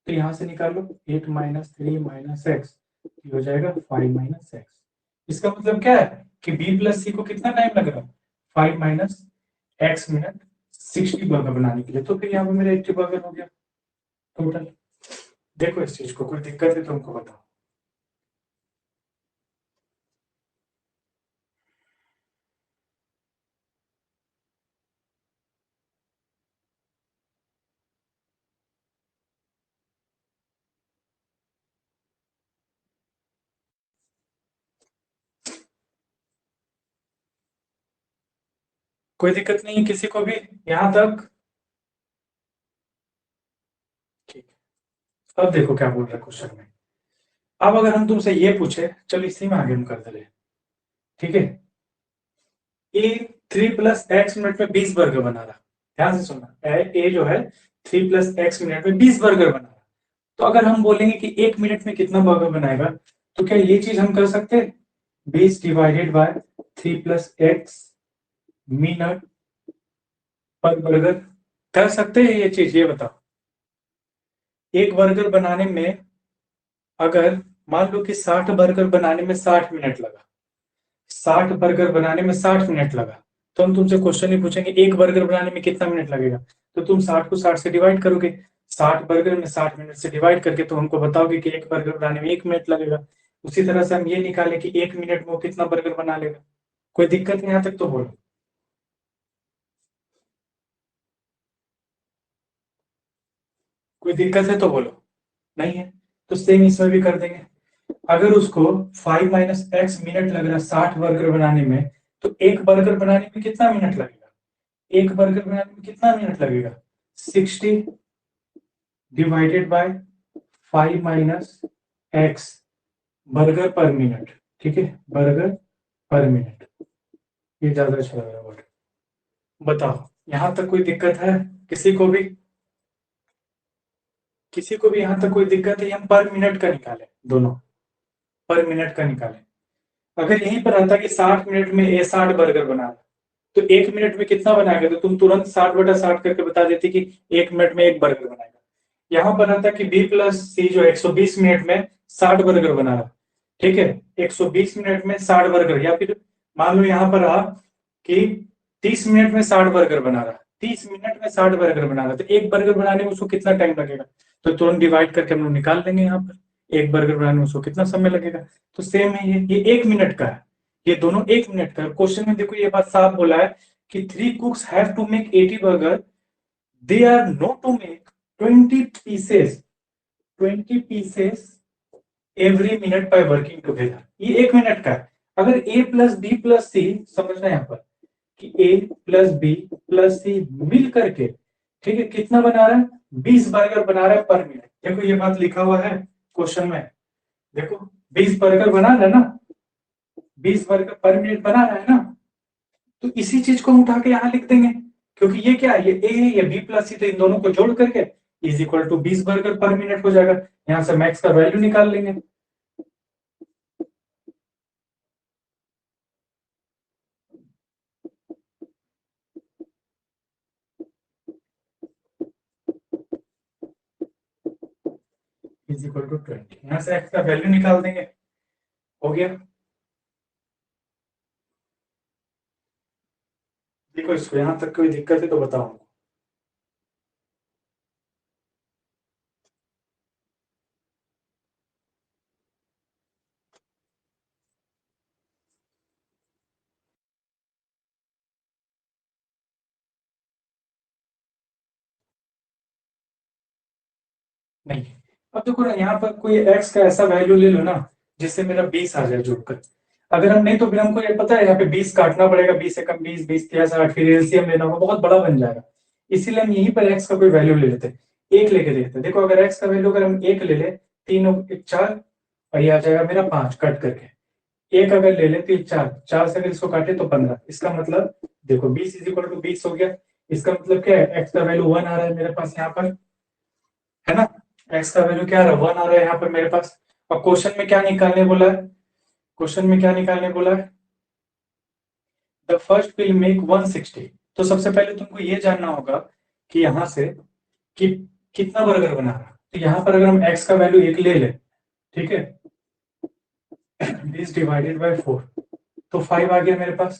तो यहां से निकाल लो 8 - 3 - x, हो जाएगा 5 - x। इसका मतलब क्या है कि B + C को कितना टाइम लग रहा है, 5 - x मिनट 60 बर्गर बनाने के लिए। तो फिर यहाँ पे मेरा 80 बर्गर हो गया टोटल। देखो इस चीज को, कोई दिक्कत है तो हमको बताओ। कोई दिक्कत नहीं है किसी को भी यहाँ तक, ठीक है। अब देखो क्या बोल रहा है क्वेश्चन में। अब अगर हम तुमसे ये पूछे, चलो इसी में आगे हम कर दे, ठीक है, ए 3 + x मिनट में 20 बर्गर बना रहा, ध्यान से सुनना, ए जो है 3 + x मिनट में 20 बर्गर बना रहा। तो अगर हम बोलेंगे कि 1 मिनट में कितना बर्गर बनाएगा, तो क्या ये चीज हम कर सकते हैं, 20 डिवाइडेड बाय 3 + x मिनट पर बर्गर, कर सकते हैं ये चीज, ये बताओ। एक बर्गर बनाने में, अगर मान लो कि 60 बर्गर बनाने में 60 मिनट लगा, 60 बर्गर बनाने में 60 मिनट लगा, तो हम तुमसे क्वेश्चन ही पूछेंगे एक बर्गर बनाने में कितना मिनट लगेगा, तो तुम 60 को 60 से डिवाइड करोगे, 60 बर्गर में 60 मिनट से डिवाइड करके तो हमको बताओगे कि एक बर्गर बनाने में 1 मिनट लगेगा। उसी तरह से हम ये निकालें कि 1 मिनट में वो कितना बर्गर बना लेगा। कोई दिक्कत है यहाँ तक तो बोलो, कोई दिक्कत है तो बोलो, नहीं है तो सेम इसमें भी कर देंगे। अगर उसको 5 - x मिनट लग रहा है 60 बर्गर बनाने में, तो एक बर्गर बनाने में कितना मिनट लगेगा, एक बर्गर बनाने में कितना मिनट लगेगा, 60 divided by 5 - x burger per minute, ठीक है, बर्गर पर मिनट। ये ज्यादा अच्छा लग रहा है वर्ड। बताओ यहां तक कोई दिक्कत है किसी को भी, किसी को भी यहां तक कोई दिक्कत है, हम पर मिनट का निकालें दोनों, पर मिनट का निकालें। अगर यहीं पर आता कि 60 मिनट में ये 60 बर्गर बना रहा, तो 1 मिनट में कितना बनाएगा, तो तुम तुरंत 60/60 करके बता देती कि 1 मिनट में एक बर्गर बनाएगा। यहाँ पर आता कि B + C जो 120 मिनट में 60 बर्गर बना रहा, ठीक है, 120 मिनट में 60 बर्गर, या फिर मान लो यहाँ पर रहा कि 30 मिनट में 60 बर्गर बना रहा, 30 मिनट में 60 बर्गर बना रहा, तो एक बर्गर बनाने में उसको कितना टाइम लगेगा, तो तुरंत डिवाइड करके हम लोग निकाल लेंगे यहाँ पर एक बर्गर बनाने में उसको कितना समय लगेगा। तो सेम है, ये 1 मिनट का है, ये दोनों 1 मिनट का है। क्वेश्चन में देखो ये बात साफ बोला है कि 3 cooks have to make 80 burger, they are not to make 20 pieces, 20 pieces every minute by working together, ये 1 मिनट का है। अगर A + B + C, समझना यहाँ पर कि A + B + C मिल करके, ठीक है, कितना बना रहा है, 20 बर्गर बना रहा है पर मिनट। देखो ये बात लिखा हुआ है क्वेश्चन में, देखो 20 बर्गर बना रहा है ना, 20 बर्गर पर मिनट बना रहा है ना, तो इसी चीज को हम उठा के यहाँ लिख देंगे, क्योंकि ये क्या है, ये ए है, ये बी प्लस सी, तो इन दोनों को जोड़ करके is equal to 20 burger per minute हो जाएगा। यहाँ से मैक्स का वैल्यू निकाल लेंगे। इज इक्वल टू 20, यहाँ से एक्स का वैल्यू निकाल देंगे, हो गया। देखो इसको यहाँ तक कोई दिक्कत है तो बताओ। नहीं, अब देखो ना, यहाँ पर कोई एक्स का ऐसा वैल्यू ले लो ना जिससे मेरा 20 आ जाए जुड़कर। अगर हम नहीं तो फिर हमको ये पता है यहाँ पे 20 काटना पड़ेगा, 20 से कम 20, 20 या 60, फिर एलसीएम लेना होगा, बहुत बड़ा बन जाएगा। इसीलिए हम यहीं पर एक्स का कोई वैल्यू ले लेते हैं, एक लेके देखते हैं। देखो अगर एक्स का वैल्यू अगर हम एक ले ले, 3 और 1 4, और ये आ जाएगा मेरा 5 कट करके। एक अगर ले ले तो ये 4, 4 से अगर इसको काटे तो 15। इसका मतलब देखो 20 इज इक्वल टू 20 हो गया। इसका मतलब क्या है, एक्स का वैल्यू 1 आ रहा है मेरे पास यहाँ पर, है ना। एक्स का वैल्यू क्या आ रहा है, 1 आ रहा है यहाँ पर मेरे पास। और क्वेश्चन में क्या निकालने बोला है, क्वेश्चन में क्या निकालने बोला है, द फर्स्ट विल मेक 160। तो सबसे पहले तुमको ये जानना होगा कि यहाँ से कि कितना बर्गर बना रहा है। तो यहाँ पर अगर हम एक्स का वैल्यू 1 ले ले, ठीक है, 20 डिवाइडेड बाय 4, तो 5 आ गया मेरे पास।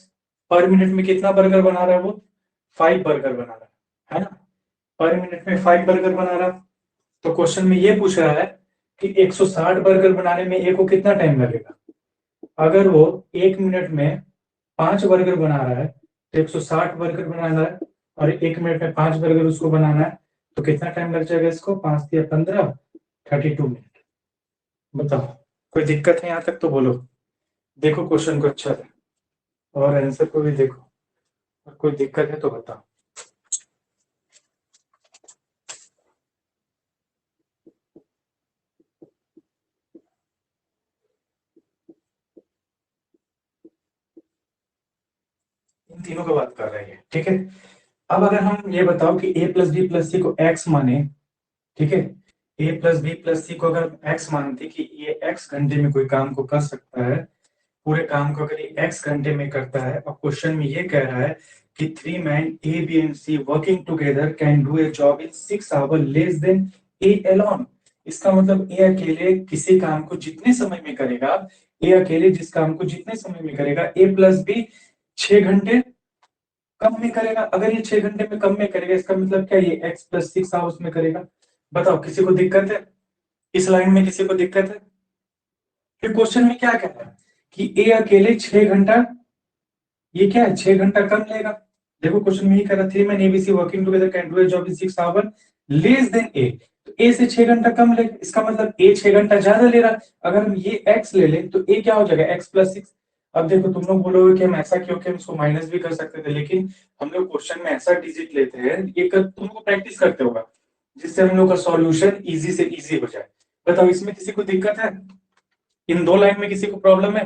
पर मिनट में कितना बर्गर बना रहा है वो, 5 बर्गर बना रहा है ना। पर मिनट में 5 बर्गर बना रहा है। तो क्वेश्चन में ये पूछ रहा है कि 160 बर्गर बनाने में ए को कितना टाइम लगेगा। अगर वो 1 मिनट में 5 बर्गर बना रहा है तो 160 बर्गर बनाना है, और 1 मिनट में 5 बर्गर उसको बनाना है, तो कितना टाइम लग जाएगा इसको, 5 या 15, 32 मिनट। बताओ, कोई दिक्कत है यहाँ तक तो बोलो। देखो क्वेश्चन को अच्छा है और आंसर को भी देखो, और कोई दिक्कत है तो बताओ। इन तीनों का बात कर रहे हैं, ठीक है। अब अगर हम ये बताओ कि a plus B plus C को x माने, ठीक है, a plus B plus C को अगर x मानते कि ये x घंटे में कोई काम को कर सकता है, पूरे काम को अगर ये x घंटे में करता है, और क्वेश्चन में ये कह रहा है कि 3 man a b and c working together can do a job in 6 hour less then a alone. इसका मतलब a अकेले किसी काम को जितने समय में करेगा, a अकेले जिस काम को जितने समय में करेगा, a प्लस बी 6 घंटे कम में करेगा। अगर ये 6 घंटे में कम में करेगा, इसका मतलब क्या, ये x प्लस 6 आवर्स में करेगा। बताओ किसी को दिक्कत है, इस लाइन में किसी को दिक्कत है। फिर क्वेश्चन में क्या कह रहा है कि ए अकेले 6 घंटा, ये क्या है, 6 घंटा कम लेगा। देखो क्वेश्चन में ये कह रहा, 3 man ABC working together can do a job in 6 hour less than A. तो ए से 6 घंटा कम ले, इसका मतलब ए 6 घंटा ज्यादा ले रहा। अगर हम ये एक्स ले लें तो ए क्या हो जाएगा, एक्स प्लस 6। अब देखो तुम लोग बोलोगे कि हम ऐसा क्यों, कि हम इसको माइनस भी कर सकते थे, लेकिन हम लोग क्वेश्चन में ऐसा डिजिट लेते हैं, ये तुमको प्रैक्टिस करते होगा, जिससे हम लोग का सॉल्यूशन इजी से इजी हो जाए। बताओ इसमें किसी को दिक्कत है, इन दो लाइन में किसी को प्रॉब्लम है।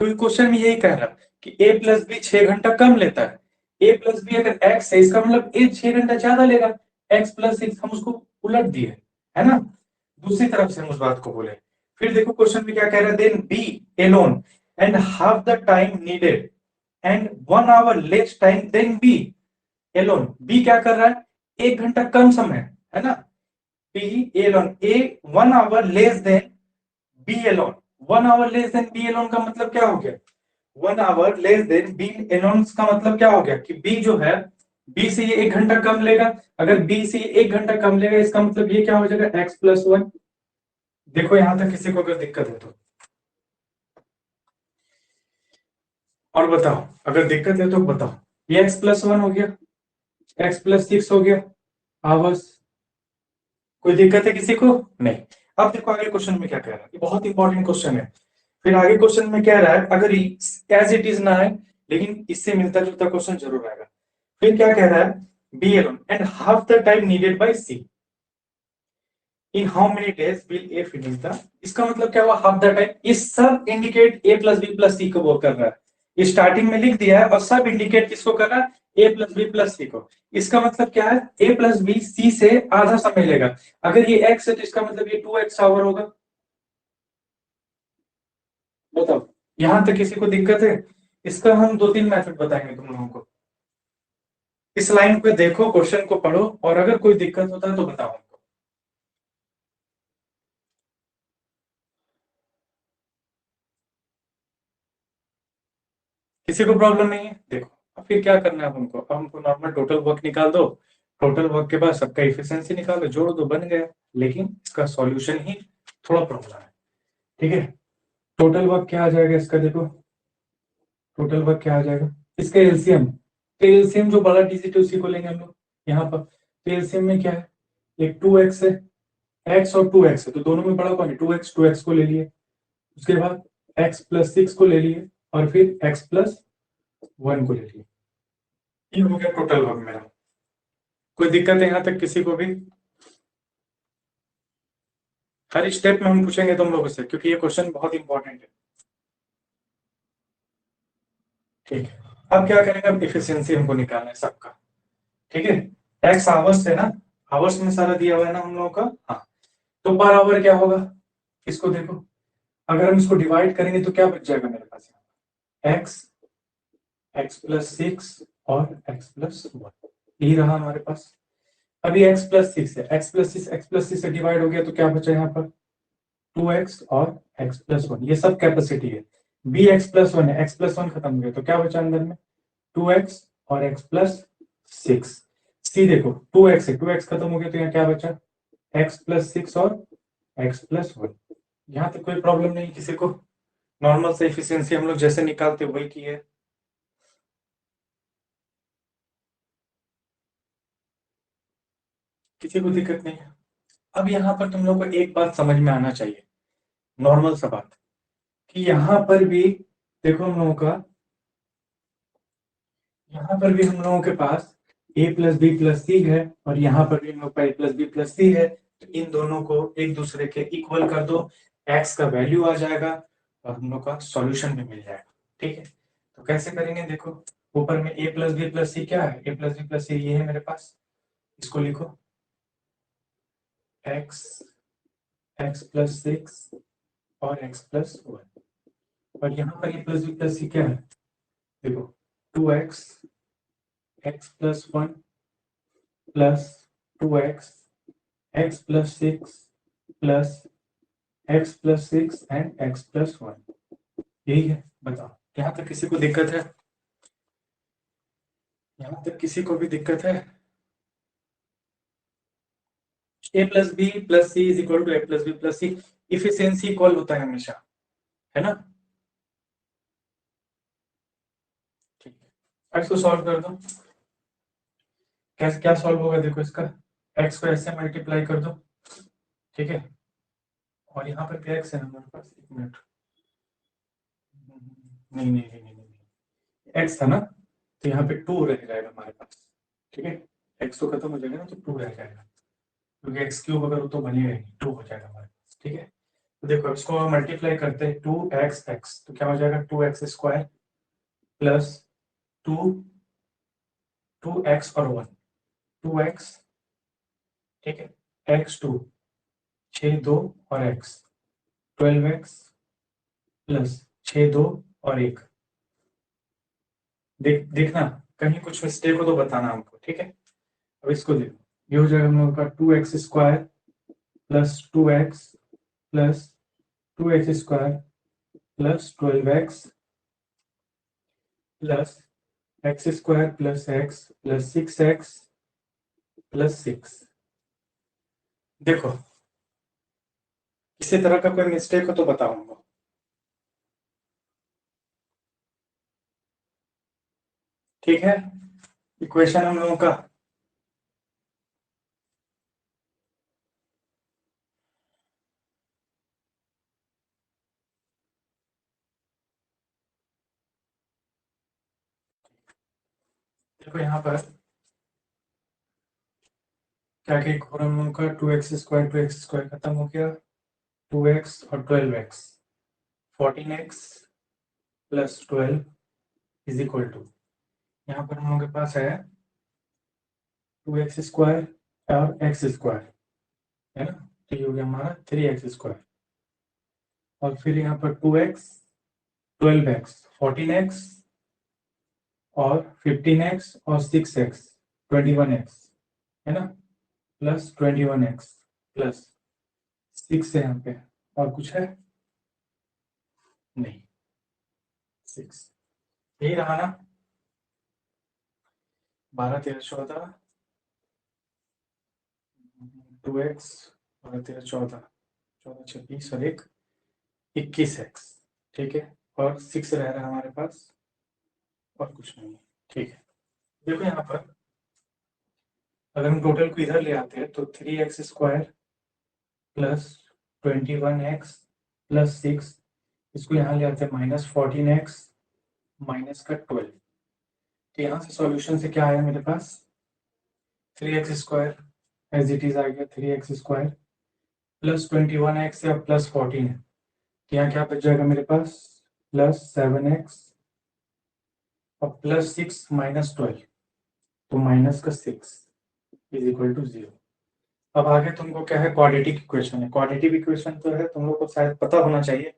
क्योंकि क्वेश्चन में यही कह रहा कि ए प्लस बी 6 घंटा कम लेता है। ए प्लस बी अगर एक्स है, इसका मतलब ए 6 घंटा ज्यादा लेगा। एक्स प्लस 6 हम उसको उलट दिए, है ना, दूसरी तरफ से हम उस बात को बोले। फिर देखो क्वेश्चन में क्या कह रहा है, then B alone and half the time needed and 1 hour less time than B alone. B क्या कर रहा है, 1 घंटा कम समय, है ना। Be alone, a 1 hour less than B alone. 1 hour less than B alone का मतलब क्या हो गया, 1 hour less than B alone का मतलब क्या हो गया कि बी जो है, बी से ये 1 घंटा कम लेगा। अगर बी से ये 1 घंटा कम लेगा, इसका मतलब ये क्या हो जाएगा, एक्स प्लस 1। देखो यहां तक किसी को अगर दिक्कत है तो, और बताओ अगर दिक्कत है तो बताओ। ये एक्स प्लस 1 हो गया, एक्स प्लस 6 हो गया आवर्स। कोई दिक्कत है किसी को, नहीं। अब देखो आगे क्वेश्चन में क्या कह रहा है, ये बहुत इंपॉर्टेंट क्वेश्चन है। फिर आगे क्वेश्चन में क्या रहा है, अगर एज इट इज ना है, लेकिन इससे मिलता जुलता क्वेश्चन जरूर आएगा। फिर क्या कह रहा है, B alone and half the time needed by C in how many days will A finish the. इसका मतलब क्या हुआ, हाफ द टाइम। ये सब indicate A plus B plus C को वो कर रहा है। ये स्टार्टिंग में लिख दिया है और सब इंडिकेट किसको कर रहा है, ए प्लस बी प्लस सी को। इसका मतलब क्या है, ए प्लस बी सी से आधा समय लेगा। अगर ये एक्स है तो इसका मतलब ये 2x आवर होगा। बताओ, यहां तक किसी को दिक्कत है? इसका हम 2-3 मेथड बताएंगे तुम लोगों को। इस लाइन पे देखो, क्वेश्चन को पढ़ो, और अगर कोई दिक्कत होता है तो बताओ हमको। किसी को प्रॉब्लम नहीं है? देखो, अब फिर क्या करना है हमको, अब हमको नॉर्मल टोटल वर्क निकाल दो। टोटल वर्क के बाद सबका इफिशियंसी निकालो, जोड़ दो, बन गया। लेकिन इसका सॉल्यूशन ही थोड़ा प्रॉब्लम है। ठीक है, टोटल वर्क क्या आ जाएगा इसका, देखो टोटल वर्क क्या आ जाएगा इसका एलसीएम। तो एलसीएम जो बड़ा डिजिट है उसी को लेंगे हम लोग यहाँ पर। तो एलसीएम में क्या है, एक 2x है, x और 2x है, तो दोनों में बड़ा कौन है, 2x को ले लिए। उसके बाद x प्लस 6 को ले लिए, और फिर x प्लस 1 को ले लिए। ये हो गया टोटल वर्क मेरा। कोई दिक्कत है यहाँ तक किसी को भी? हर स्टेप में हम पूछेंगे तुम लोगों से, क्योंकि ये क्वेश्चन बहुत इंपॉर्टेंट है। ठीक है, अब क्या करेंगे, अब इफिशियंसी हमको निकालना है सबका। ठीक है, एक्स आवर्स है ना, आवर्स में सारा दिया हुआ है ना हम लोगों का। हाँ, तो पर आवर क्या होगा, इसको देखो, अगर हम इसको डिवाइड करेंगे तो क्या बच जाएगा मेरे पास, एक्स, एक्स प्लस 6 और एक्स प्लस 1, यही रहा हमारे पास। अभी एक्स प्लस 6 है, एक्स प्लस सिक्स से डिवाइड हो गया तो क्या बचा यहाँ पर, 2x और x प्लस 1, ये सब कैपेसिटी है। बी एक्स प्लस 1 है, एक्स प्लस 1 खत्म हो गया तो क्या बचा अंदर में, 2x और x प्लस 6। सी देखो, 2x है, 2x खत्म हो गया तो यहाँ क्या बचा, x प्लस 6 और x प्लस 1। यहाँ तक कोई प्रॉब्लम नहीं किसी को? नॉर्मल से एफिशिएंसी हम लोग जैसे निकालते वही की है। किसी को दिक्कत नहीं है? अब यहाँ पर तुम लोग को एक बात समझ में आना चाहिए, नॉर्मल सा बात, कि यहाँ पर भी देखो हम लोगों का, यहाँ पर भी हम लोगों के पास a plus B plus C है, और यहाँ पर भी हम लोग का a plus B plus C है। तो इन दोनों को एक दूसरे के इक्वल कर दो, x का वैल्यू आ जाएगा और हम लोग का सॉल्यूशन भी मिल जाएगा। ठीक है, तो कैसे करेंगे, देखो ऊपर में a प्लस बी प्लस सी क्या है, a प्लस बी प्लस सी ये है मेरे पास, इसको लिखो x, x प्लस 6 और x प्लस 1, और यहाँ पर a प्लस बी प्लस सी क्या है, देखो 2x, x plus 1 plus 2x, x plus 6 plus x plus 6 and x plus 1, यही है। बताओ, यहाँ तक किसी को दिक्कत है? यहाँ तक किसी को भी दिक्कत है? a plus B plus C is equal to A plus B plus C, efficiency equal होता है हमेशा, है ना? ठीक है, इसको सॉल्व कर दो। कैसे क्या सॉल्व होगा, देखो इसका, x को ऐसे मल्टीप्लाई कर दो। ठीक है, और यहाँ पर क्या x है हमारे पास, एक मिनट, नहीं नहीं नहीं नहीं नहीं, x था ना, तो यहाँ पे 2 रह जाएगा हमारे पास। ठीक है, x तो खत्म हो जाएगा ना, तो 2 रह जाएगा, क्योंकि एक्स क्यूब अगर वो तो बनी रहेगी, 2 हो जाएगा हमारे पास। ठीक है, तो देखो इसको मल्टीप्लाई करते हैं, 2x तो क्या हो जाएगा, 2x स्क्वायर प्लस 2x और 1, 2x, ठीक है, x2, 6 2 और x, 12x प्लस 6 2 और 1। देखना कहीं कुछ मिस्टेक हो तो बताना हमको। ठीक है, अब इसको देखो, ये हो जाएगा हम लोग का 2x square plus 2x plus 2x square plus 12x plus x square plus x plus 6x plus 6। देखो, इसी तरह का कोई मिस्टेक हो तो बताओ हमको। ठीक है, इक्वेशन हम लोगों का, देखो यहाँ पर क्या क्या हम लोगों का, 2x स्क्वायर खत्म हो गया, 2x और 12x, 14x plus 12 is equal to, यहाँ पर हम लोगों के पास है 2x² और x², है ना, तो ये हो गया हमारा 3x², और फिर यहाँ पर 2x, 12x, 14x और 15x और 6x, 21x, है ना, प्लस 21x प्लस 6 है यहाँ पे, और कुछ है नहीं, 6, यही रहा ना, 12, 13, 14, 2x, 12, 13, 14, 14, 26 और 21x, ठीक है, और 6 रह रहा है हमारे पास, और कुछ नहीं है, ठीक है। देखो यहाँ पर अगर हम टोटल को इधर ले आते हैं तो 3x² प्लस 21x प्लस 6, इसको यहाँ ले आते हैं -14x माइनस का 12, तो यहाँ से सॉल्यूशन से क्या आया मेरे पास, 3x² एज इट इज आ गया 3x² प्लस 21x या प्लस 14 है, तो यहाँ क्या बच जाएगा मेरे पास, प्लस 7x और प्लस 6 माइनस 12, तो माइनस का 6 इज इक्वल टू 0। अब आगे तुमको क्या है, क्वाड्रेटिक इक्वेशन है, क्वाड्रेटिक इक्वेशन तो है तुम लोग को शायद पता होना चाहिए,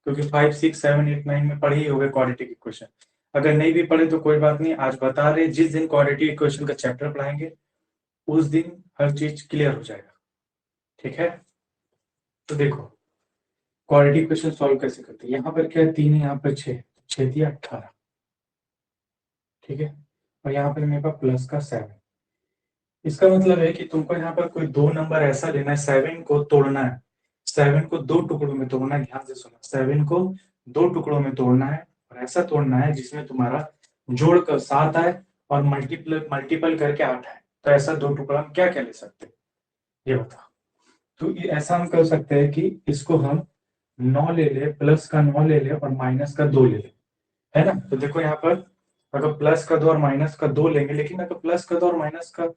क्योंकि 5, 6, 7, 8, 9 में पढ़े ही होंगे क्वाड्रेटिक इक्वेशन। अगर नहीं भी पढ़े तो कोई बात नहीं, आज बता रहे, जिस दिन क्वाड्रेटिक इक्वेशन का चैप्टर पढ़ाएंगे उस दिन हर चीज क्लियर हो जाएगा, ठीक है। तो देखो क्वाड्रेटिक इक्वेशन सॉल्व कैसे करते हैं, यहाँ पर क्या है 3 है, यहाँ पर 6, 6 दिया 18, ठीक है, और यहाँ पर मेरे पास प्लस का 7, इसका मतलब है कि तुमको यहाँ पर कोई दो नंबर ऐसा लेना है, 7 को तोड़ना है, 7 को दो टुकड़ों में तोड़ना है, ध्यान से सुनो, 7 को दो टुकड़ों में तोड़ना है, और ऐसा तोड़ना है जिसमें तुम्हारा जोड़कर 7 आए और मल्टीपल करके 8 आए, तो ऐसा दो टुकड़ा हम क्या क्या ले सकते हैं, ये बताओ। तो ऐसा हम कर सकते हैं कि इसको हम 9 ले ले, प्लस का 9 ले ले और माइनस का 2 ले ले, है ना। तो देखो यहाँ पर अगर प्लस का 2 और माइनस का 2 लेंगे, लेकिन अगर प्लस का 2 और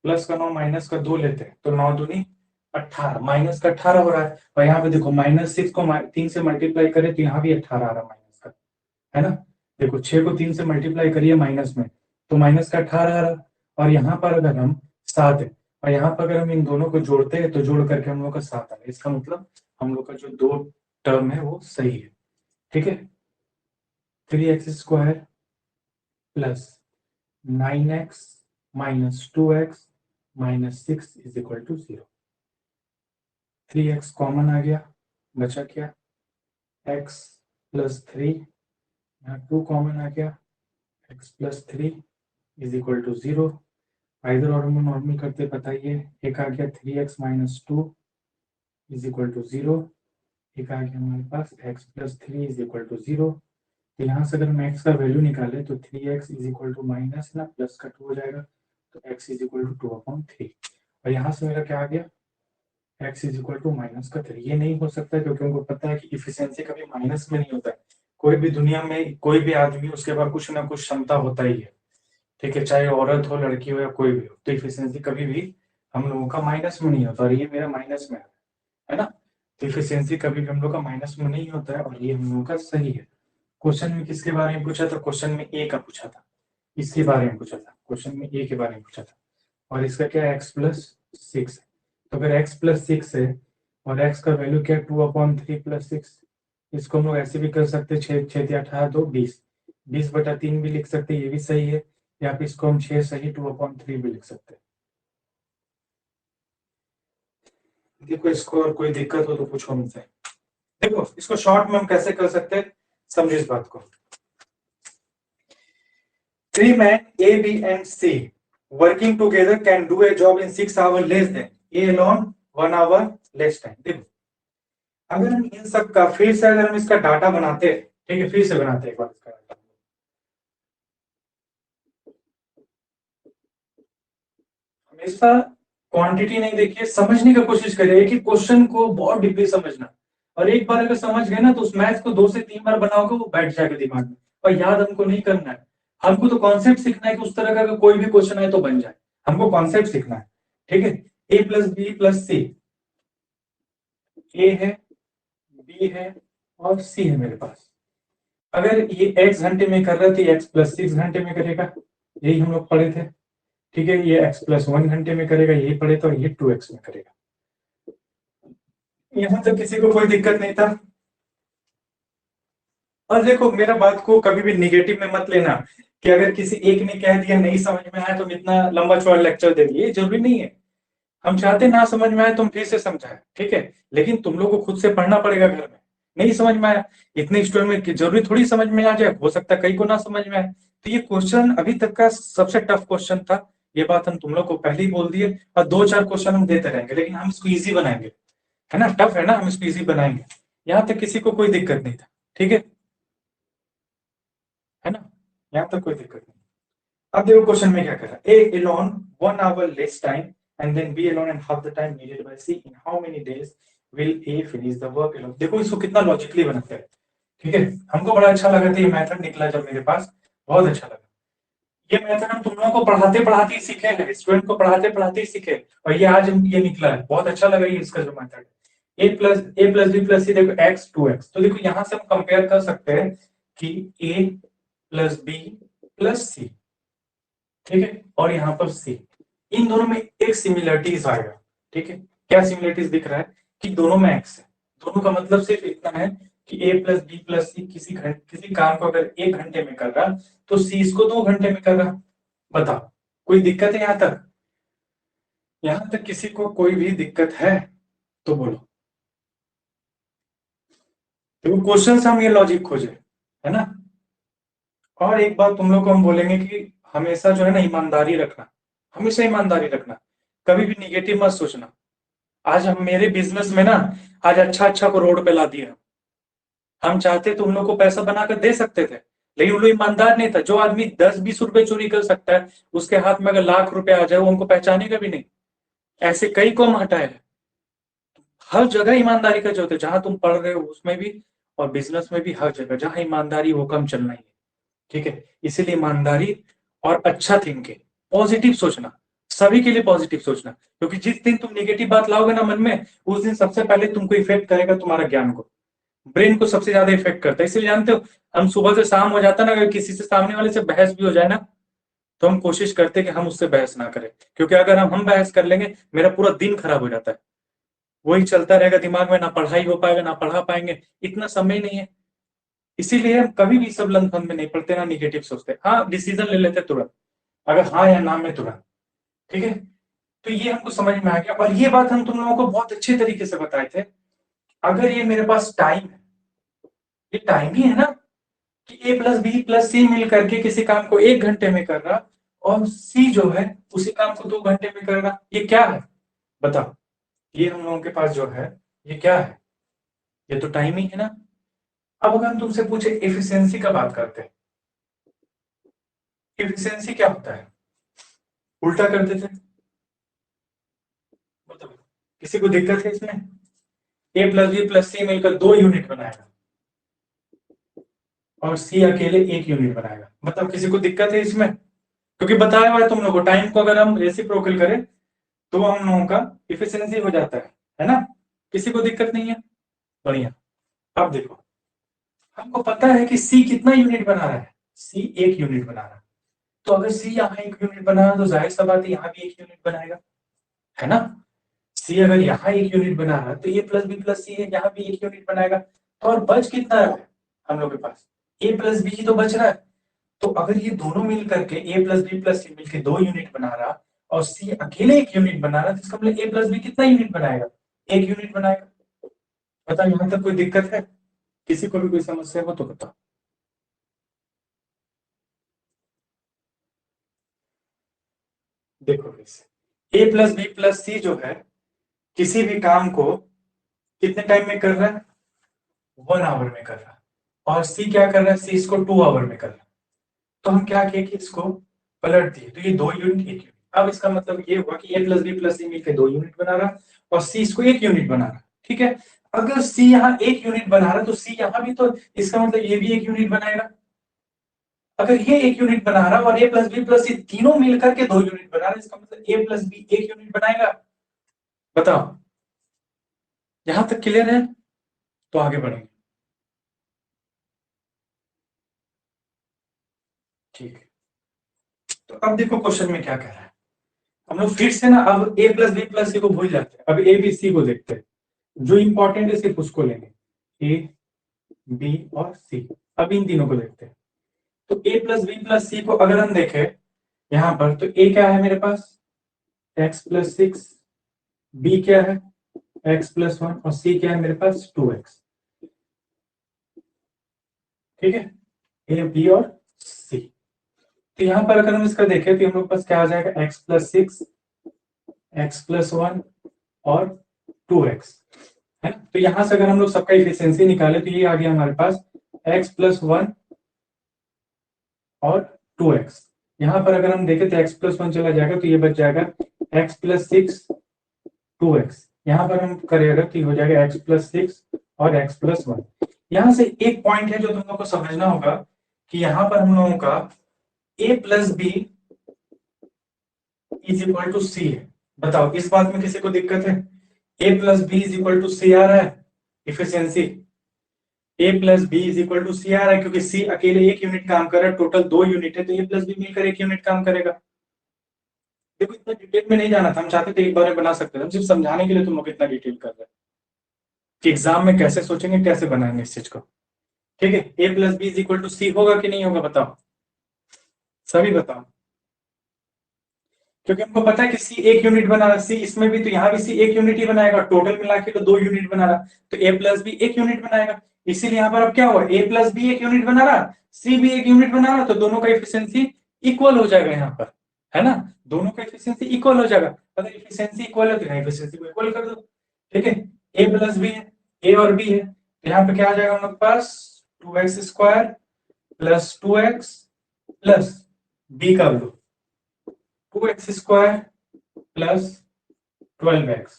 प्लस का 9 माइनस का 2 लेते हैं तो 9 दूनी 18, माइनस का 18 हो रहा है, और यहाँ पे देखो -6 को 3 से मल्टीप्लाई करें तो यहाँ भी 18 आ रहा है माइनस का, है ना। देखो 6 को 3 से मल्टीप्लाई करिए माइनस में, तो माइनस का 18 आ रहा है, और यहाँ पर अगर हम 7 है, और यहाँ पर अगर हम इन दोनों को जोड़ते हैं तो जोड़ करके हम लोग का 7 आ रहा है, इसका मतलब हम लोग का जो दो टर्म है वो सही है, ठीक है। 3x² plus 9x minus 2x minus 6 is equal to 0। 3x common आ गया, बचा क्या, x प्लस 3, यहाँ 2 कॉमन आ गया, x plus 3 is equal to 0। Either और में नॉर्मल करते बताइए, एक आ गया 3x minus 2 is equal to 0, एक आ गया हमारे पास x plus 3 is equal to 0। तो यहाँ से अगर हम x का वैल्यू निकाले तो 3x is equal to minus ना प्लस का 2 हो जाएगा, तो x इज इक्वल टू 2/3, और यहाँ से मेरा क्या आ गया, x is equal to minus का 3। ये नहीं हो सकता क्योंकि उनको पता है कि इफिशियंसी कभी माइनस में नहीं होता है, कोई भी दुनिया में कोई भी आदमी उसके पास कुछ ना कुछ क्षमता होता ही है, ठीक है, चाहे औरत हो, लड़की हो या कोई भी हो, तो इफिशियंसी कभी भी हम लोगों का माइनस में नहीं होता, और ये मेरा माइनस में है ना। तो इफिशियंसी कभी भी हम लोग का माइनस में नहीं होता है, और ये हम लोगों का सही है। क्वेश्चन में किसके बारे में पूछा था, क्वेश्चन में ए का पूछा था, इसके बारे में पूछा था, क्वेश्चन में ए के बारे में पूछा था, और इसका क्या है x प्लस 6 है, तो अगर x प्लस 6 है और x का वैल्यू क्या है 2/3 प्लस 6, इसको हम लोग ऐसे भी कर सकते हैं, 6 6 18 2 20, 20/3 भी लिख सकते हैं, ये भी सही है, या फिर इसको हम 6 सही 2/3 भी लिख सकते हैं। देखो इसको और कोई दिक्कत हो तो पूछो मुझसे। देखो इसको शॉर्ट में हम कैसे कर सकते हैं, समझे इस बात को। 3 men A, B and C working together can do a job in 6 hours less than A alone 1 hour less time। देखो अगर हम इन सब का फिर से अगर हम इसका डाटा बनाते हैं, ठीक है, फिर से बनाते हैं एक बार इसका डाटा। हमेशा क्वांटिटी नहीं देखिए, समझने की कोशिश करिए कि क्वेश्चन को बहुत डीपली समझना, और एक बार अगर समझ गए ना तो उस मैथ को 2 से 3 बार बनाओगे वो बैठ जाएगा दिमाग में, और याद हमको नहीं करना है, हमको तो कॉन्सेप्ट सीखना है कि उस तरह का कोई भी क्वेश्चन आए तो बन जाए, हमको कॉन्सेप्ट सीखना है, ठीक है। ए प्लस बी प्लस सी, ए है, बी है और सी है मेरे पास, अगर ये x घंटे में कर रहा है तो ये x प्लस 6 घंटे में करेगा, यही हम लोग पढ़े थे। ठीक है, ये x प्लस 1 घंटे में करेगा, यही पढ़े, तो ये 2x में करेगा। यहां तक किसी को कोई दिक्कत नहीं था। और देखो, मेरा बात को कभी भी निगेटिव में मत लेना कि अगर किसी एक ने कह दिया नहीं समझ में आया तो इतना लंबा चौड़ा लेक्चर दे दिए, जरूरी नहीं है। हम चाहते ना समझ में आए तुम फिर से समझाए, ठीक है, लेकिन तुम लोग को खुद से पढ़ना पड़ेगा घर में। नहीं समझ में आया, इतने स्टूडेंट में जरूरी थोड़ी समझ में आ जाए, हो सकता है कई को ना समझ में आए। तो ये क्वेश्चन अभी तक का सबसे टफ क्वेश्चन था, ये बात हम तुम लोग को पहले ही बोल दिए। और 2-4 क्वेश्चन हम देते रहेंगे, लेकिन हम इसको ईजी बनाएंगे, है ना, टफ है ना, हम इसको ईजी बनाएंगे। यहाँ तक किसी को कोई दिक्कत नहीं था, ठीक है ना, यहाँ तक कोई दिक्कत नहीं। अब देखो क्वेश्चन में क्या कर रहा है, ए alone 1 hour less time and then B alone and half the time needed by C, in how many days will A finish the work alone। देखो इसको कितना लॉजिकली बनाते हैं, ठीक है। हमको बड़ा अच्छा लगा था ये मेथड निकला जब मेरे पास, बहुत अच्छा लगा। ये मेथड हम तुम लोगों को पढ़ाते पढ़ाते ही सीखे हैं, स्टूडेंट को पढ़ाते पढ़ाते ही सीखे, और ये आज ये निकला है, बहुत अच्छा लगा ये इसका जो मेथड है। ए प्लस बी प्लस सी, देखो एक्स 2x, तो देखो यहाँ से हम कंपेयर कर सकते हैं कि ए प्लस बी प्लस सी, ठीक है, और यहाँ पर सी, इन दोनों में एक सिमिलरिटीज आएगा, ठीक है। क्या सिमिलरिटीज दिख रहा है कि दोनों में एक्स है, दोनों का मतलब सिर्फ इतना है कि ए प्लस बी प्लस सी किसी काम को अगर 1 घंटे में कर रहा तो सी इसको 2 घंटे में कर रहा। बताओ, कोई दिक्कत है यहाँ तक? यहाँ तक किसी को कोई भी दिक्कत है तो बोलो। तो क्वेश्चन से हम ये लॉजिक खोजे, है ना। और एक बात तुम लोग को हम बोलेंगे कि हमेशा जो है ना ईमानदारी रखना, हमेशा ईमानदारी रखना, कभी भी निगेटिव मत सोचना। आज हम मेरे बिजनेस में ना, आज अच्छा अच्छा को रोड पे ला दिया। हम चाहते तो उन लोग को पैसा बनाकर दे सकते थे, लेकिन उन लोग ईमानदार नहीं था। जो आदमी 10-20 रुपए चोरी कर सकता है, उसके हाथ में अगर लाख रुपए आ जाए वो हमको पहचानेगा भी नहीं। ऐसे कई को हम हटाए हैं। हर जगह ईमानदारी का जरूरत है, जहां तुम पढ़ रहे हो उसमें भी, और बिजनेस में भी, हर जगह जहां ईमानदारी वो कम चलना ही है, ठीक है। इसीलिए ईमानदारी और अच्छा थिंकिंग, पॉजिटिव सोचना, सभी के लिए पॉजिटिव सोचना, क्योंकि जिस दिन तुम नेगेटिव बात लाओगे ना मन में, उस दिन सबसे पहले तुमको इफेक्ट करेगा तुम्हारा ज्ञान को, ब्रेन को सबसे ज्यादा इफेक्ट करता है। इसलिए जानते हो, हम सुबह से शाम हो जाता है ना, अगर किसी से सामने वाले से बहस भी हो जाए ना, तो हम कोशिश करते हैं कि हम उससे बहस ना करें, क्योंकि अगर हम बहस कर लेंगे, मेरा पूरा दिन खराब हो जाता है। वही चलता रहेगा दिमाग में, ना पढ़ाई हो पाएगा ना पढ़ा पाएंगे, इतना समय नहीं है। इसीलिए हम कभी भी सब लंदफंद में नहीं पड़ते, ना निगेटिव सोचते, हाँ डिसीजन ले लेते तुरंत, अगर हाँ या ना में तुरंत, ठीक है। तो ये हमको समझ में आ गया, और ये बात हम तुम लोगों को बहुत अच्छे तरीके से बताए थे। अगर ये मेरे पास टाइम है, ये टाइम ही है ना, कि ए प्लस बी प्लस सी मिल करके किसी काम को 1 घंटे में कर रहा, और सी जो है उसी काम को 2 घंटे में कर रहा, ये क्या है बताओ। ये हम लोगों के पास जो है, ये क्या है, ये तो टाइम ही है ना। अब अगर हम तुमसे पूछे एफिशिएंसी का बात करते हैं, एफिशिएंसी क्या होता है, उल्टा कर देते हैं, बताओ, किसी को दिक्कत है इसमें? ए प्लस बी प्लस सी मिलकर 2 यूनिट बनाएगा, और सी अकेले 1 यूनिट बनाएगा, मतलब किसी को दिक्कत है इसमें? क्योंकि बताया हुआ है तुम लोग को, टाइम को अगर हम रेसिप्रोकल करें तो हम लोगों का इफिशियंसी हो जाता है ना। किसी को दिक्कत नहीं है, बढ़िया। अब देखो, हमको पता है कि सी कितना यूनिट बना रहा है, सी 1 यूनिट बना रहा है, तो अगर सी यहाँ 1 यूनिट बना रहा है तो जाहिर सा बात है यहाँ भी 1 यूनिट बनाएगा, है ना। सी अगर यहाँ 1 यूनिट बना रहा है तो ए प्लस बी प्लस सी है, यहाँ भी 1 यूनिट बनाएगा। तो और बच कितना है हम लोग के पास, ए प्लस बी ही तो बच रहा है। तो अगर ये दोनों मिल करके ए प्लस बी प्लस सी मिलकर 2 यूनिट बना रहा, और सी अकेले 1 यूनिट बना रहा, तो इसका मतलब ए प्लस बी कितना यूनिट बनाएगा, 1 यूनिट बनाएगा। बताओ, यहाँ तक कोई दिक्कत है? किसी को भी कोई समस्या हो तो बताओ। देखो कैसे, ए प्लस बी प्लस सी जो है किसी भी काम को कितने टाइम में कर रहा है, 1 आवर में कर रहा है, और सी क्या कर रहा है, सी इसको 2 आवर में कर रहा है। तो हम क्या किए कि इसको पलट दिए, तो ये 2 यूनिट 1 यूनिट। अब इसका मतलब ये हुआ कि ए प्लस बी प्लस सी मिलकर 2 यूनिट बना रहा, और सी इसको 1 यूनिट बना रहा, ठीक है। अगर सी यहाँ 1 यूनिट बना रहा तो सी यहाँ भी तो, इसका मतलब ये भी 1 यूनिट बनाएगा। अगर ये 1 यूनिट बना रहा और ए प्लस बी प्लस सी तीनों मिलकर के 2 यूनिट बना रहा, इसका मतलब ए प्लस बी 1 यूनिट बनाएगा। बताओ, यहां तक क्लियर है? तो आगे बढ़ेंगे। ठीक है, तो अब देखो क्वेश्चन में क्या कह रहा है। हम लोग फिर से ना अब a plus B plus C को भूल जाते हैं, अब ए बी सी को देखते हैं, जो इंपॉर्टेंट है सिर्फ उसको लेंगे, ए बी और सी। अब इन तीनों को देखते हैं, तो a plus B plus C को अगर हम देखें यहां पर, तो a क्या है मेरे पास x प्लस 6, b क्या है x प्लस 1 और c क्या है मेरे पास 2x। ठीक है, ए बी और सी। तो यहां पर अगर हम इसका देखें तो हम लोग पास क्या आ जाएगा x प्लस 6, x प्लस 1 और 2x है। तो यहां से अगर हम लोग सबका इफिशियंसी निकाले तो ये आ गया हमारे पास x प्लस 1 और 2x। यहां पर अगर हम देखें तो x प्लस 1 चला जाएगा तो ये बच जाएगा x प्लस 6 2x। यहां पर हम करेगा तो हो जाएगा x प्लस 6 और x प्लस 1। यहां से एक पॉइंट है जो तुम लोग को समझना होगा कि यहां पर हम लोगों का a plus B is equal to C है। बताओ इस बात में किसी को दिक्कत है? a plus B is equal to C आ रहा है, efficiency a plus B is equal to C आ रहा है, क्योंकि c अकेले 1 यूनिट काम कर रहा है, टोटल 2 यूनिट है, तो a प्लस बी मिलकर 1 यूनिट काम करेगा। देखो इतना डिटेल में नहीं जाना था, हम चाहते थे एक बार में बना सकते थे, हम सिर्फ समझाने के लिए तुम लोग इतना डिटेल कर रहे हैं कि एग्जाम में कैसे सोचेंगे कैसे बनाएंगे इस चीज को। ठीक है, a plus B is equal to C होगा कि नहीं होगा बताओ, सभी बताओ। क्योंकि हमको पता है कि सी 1 यूनिट बना रहा है, सी इसमें भी, तो यहाँ भी सी 1 यूनिट ही बनाएगा, टोटल मिला के तो 2 यूनिट बना रहा, तो a प्लस बी 1 यूनिट बनाएगा। इसीलिए यहाँ पर अब क्या हुआ, a प्लस बी 1 यूनिट बना रहा, सी भी 1 यूनिट बना रहा, तो दोनों का एफिशिएंसी इक्वल हो जाएगा यहाँ पर, है ना, दोनों का एफिशिएंसी इक्वल हो जाएगा। अगर एफिशिएंसी इक्वल है तो यहाँ एफिशिएंसी को इक्वल कर दो। ठीक है, a प्लस बी है, a और b है, तो यहाँ पे क्या आ जाएगा हमारे पास 2x square plus 2x plus b का लो 2x square plus 12x